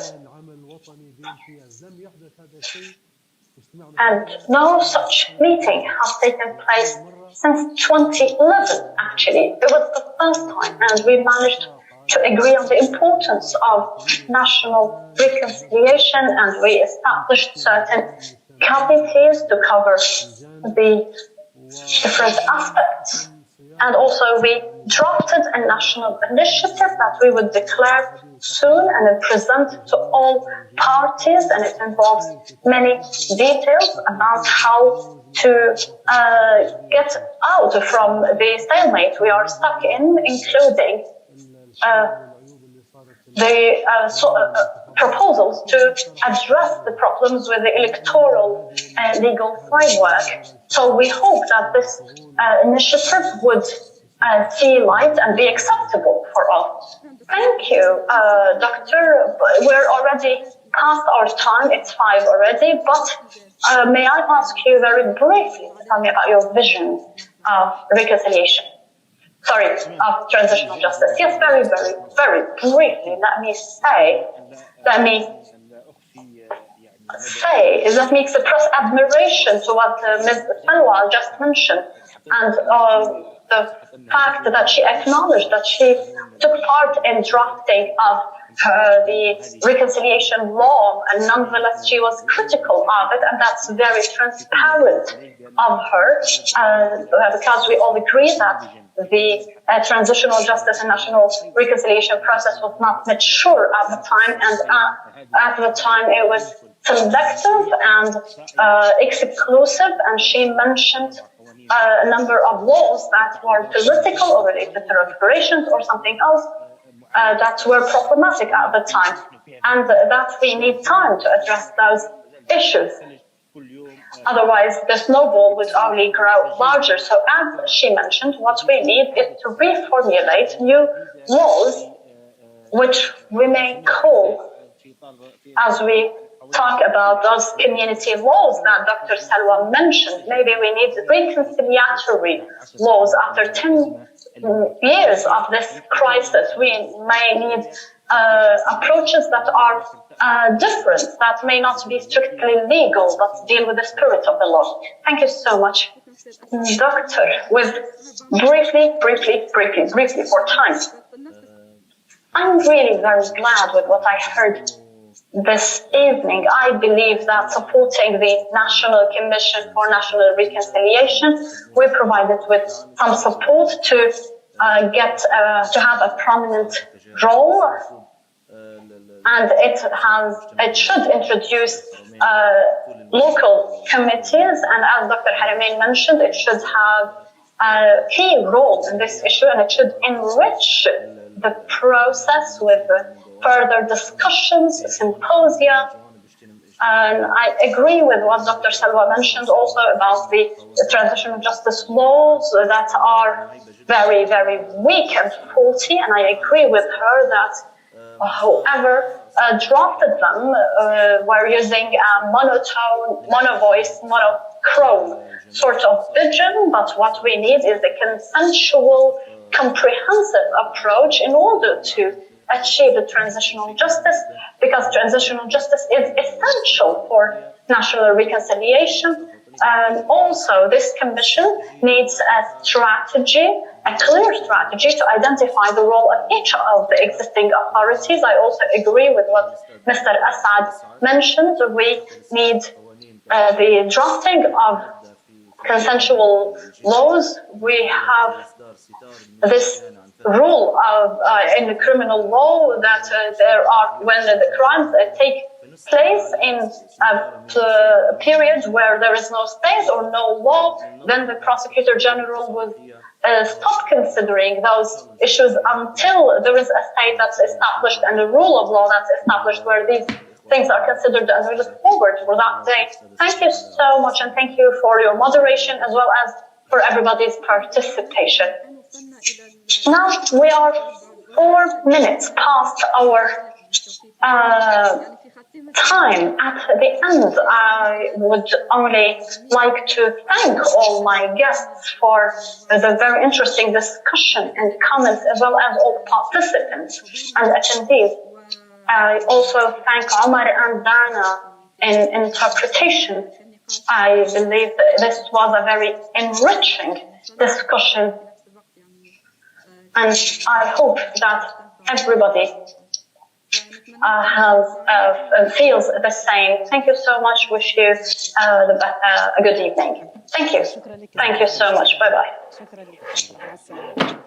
And no such meeting has taken place since 2011, actually. It was the first time, and we managed to agree on the importance of national reconciliation, and we established certain committees to cover the different aspects. And also we drafted a national initiative that we would declare soon and then present to all parties, and it involves many details about how to get out from the stalemate we are stuck in, including the proposals to address the problems with the electoral legal framework. So we hope that this initiative would see light and be acceptable for all. Thank you, Doctor. We're already past our time. It's 5 already. But may I ask you very briefly to tell me about your vision of reconciliation? Sorry, of transitional justice. Yes, very, very, very briefly. Let me express admiration to what Ms. Salwa just mentioned, and the fact that she acknowledged that she took part in drafting of the reconciliation law, and nonetheless she was critical of it, and that's very transparent of her, because we all agree that the transitional justice and national reconciliation process was not mature at the time, and at the time it was selective and exclusive, and she mentioned a number of laws that were political or related to reparations or something else that were problematic at the time, and that we need time to address those issues. Otherwise, the snowball would only grow larger. So as she mentioned, what we need is to reformulate new laws, which we may call, as we talk about those community laws that Dr. Salwa mentioned, maybe we need reconciliatory laws. After 10 years of this crisis, we may need approaches that are different, that may not be strictly legal, but deal with the spirit of the law. Thank you so much. Doctor, with briefly for time. I'm really very glad with what I heard this evening. I believe that supporting the National Commission for National Reconciliation, we provided with some support to to have a prominent role, and it should introduce local committees, and as Dr. Haramain mentioned, it should have a key role in this issue, and it should enrich the process with further discussions, symposia. And I agree with what Dr. Salwa mentioned also about the transitional justice laws that are very, very weak and faulty. And I agree with her that whoever drafted them were using a monotone, monovoice, monochrome sort of vision. But what we need is a consensual, comprehensive approach in order to achieve the transitional justice, because transitional justice is essential for national reconciliation. And also, this commission needs a strategy, a clear strategy to identify the role of each of the existing authorities. I also agree with what Mr. Assad mentioned. We need the drafting of consensual laws. We have this rule of in the criminal law that there are, when the crimes take place in a period where there is no state or no law, then the prosecutor general would stop considering those issues until there is a state that's established and a rule of law that's established where these things are considered, and we look forward for that day. Thank you so much, and thank you for your moderation as well as for everybody's participation. Now we are 4 minutes past our time. At the end, I would only like to thank all my guests for the very interesting discussion and comments, as well as all participants and attendees. I also thank Omar and Dana in interpretation. I believe that this was a very enriching discussion, and I hope that everybody feels the same. Thank you so much. Wish you a good evening. Thank you. Thank you so much. Bye-bye.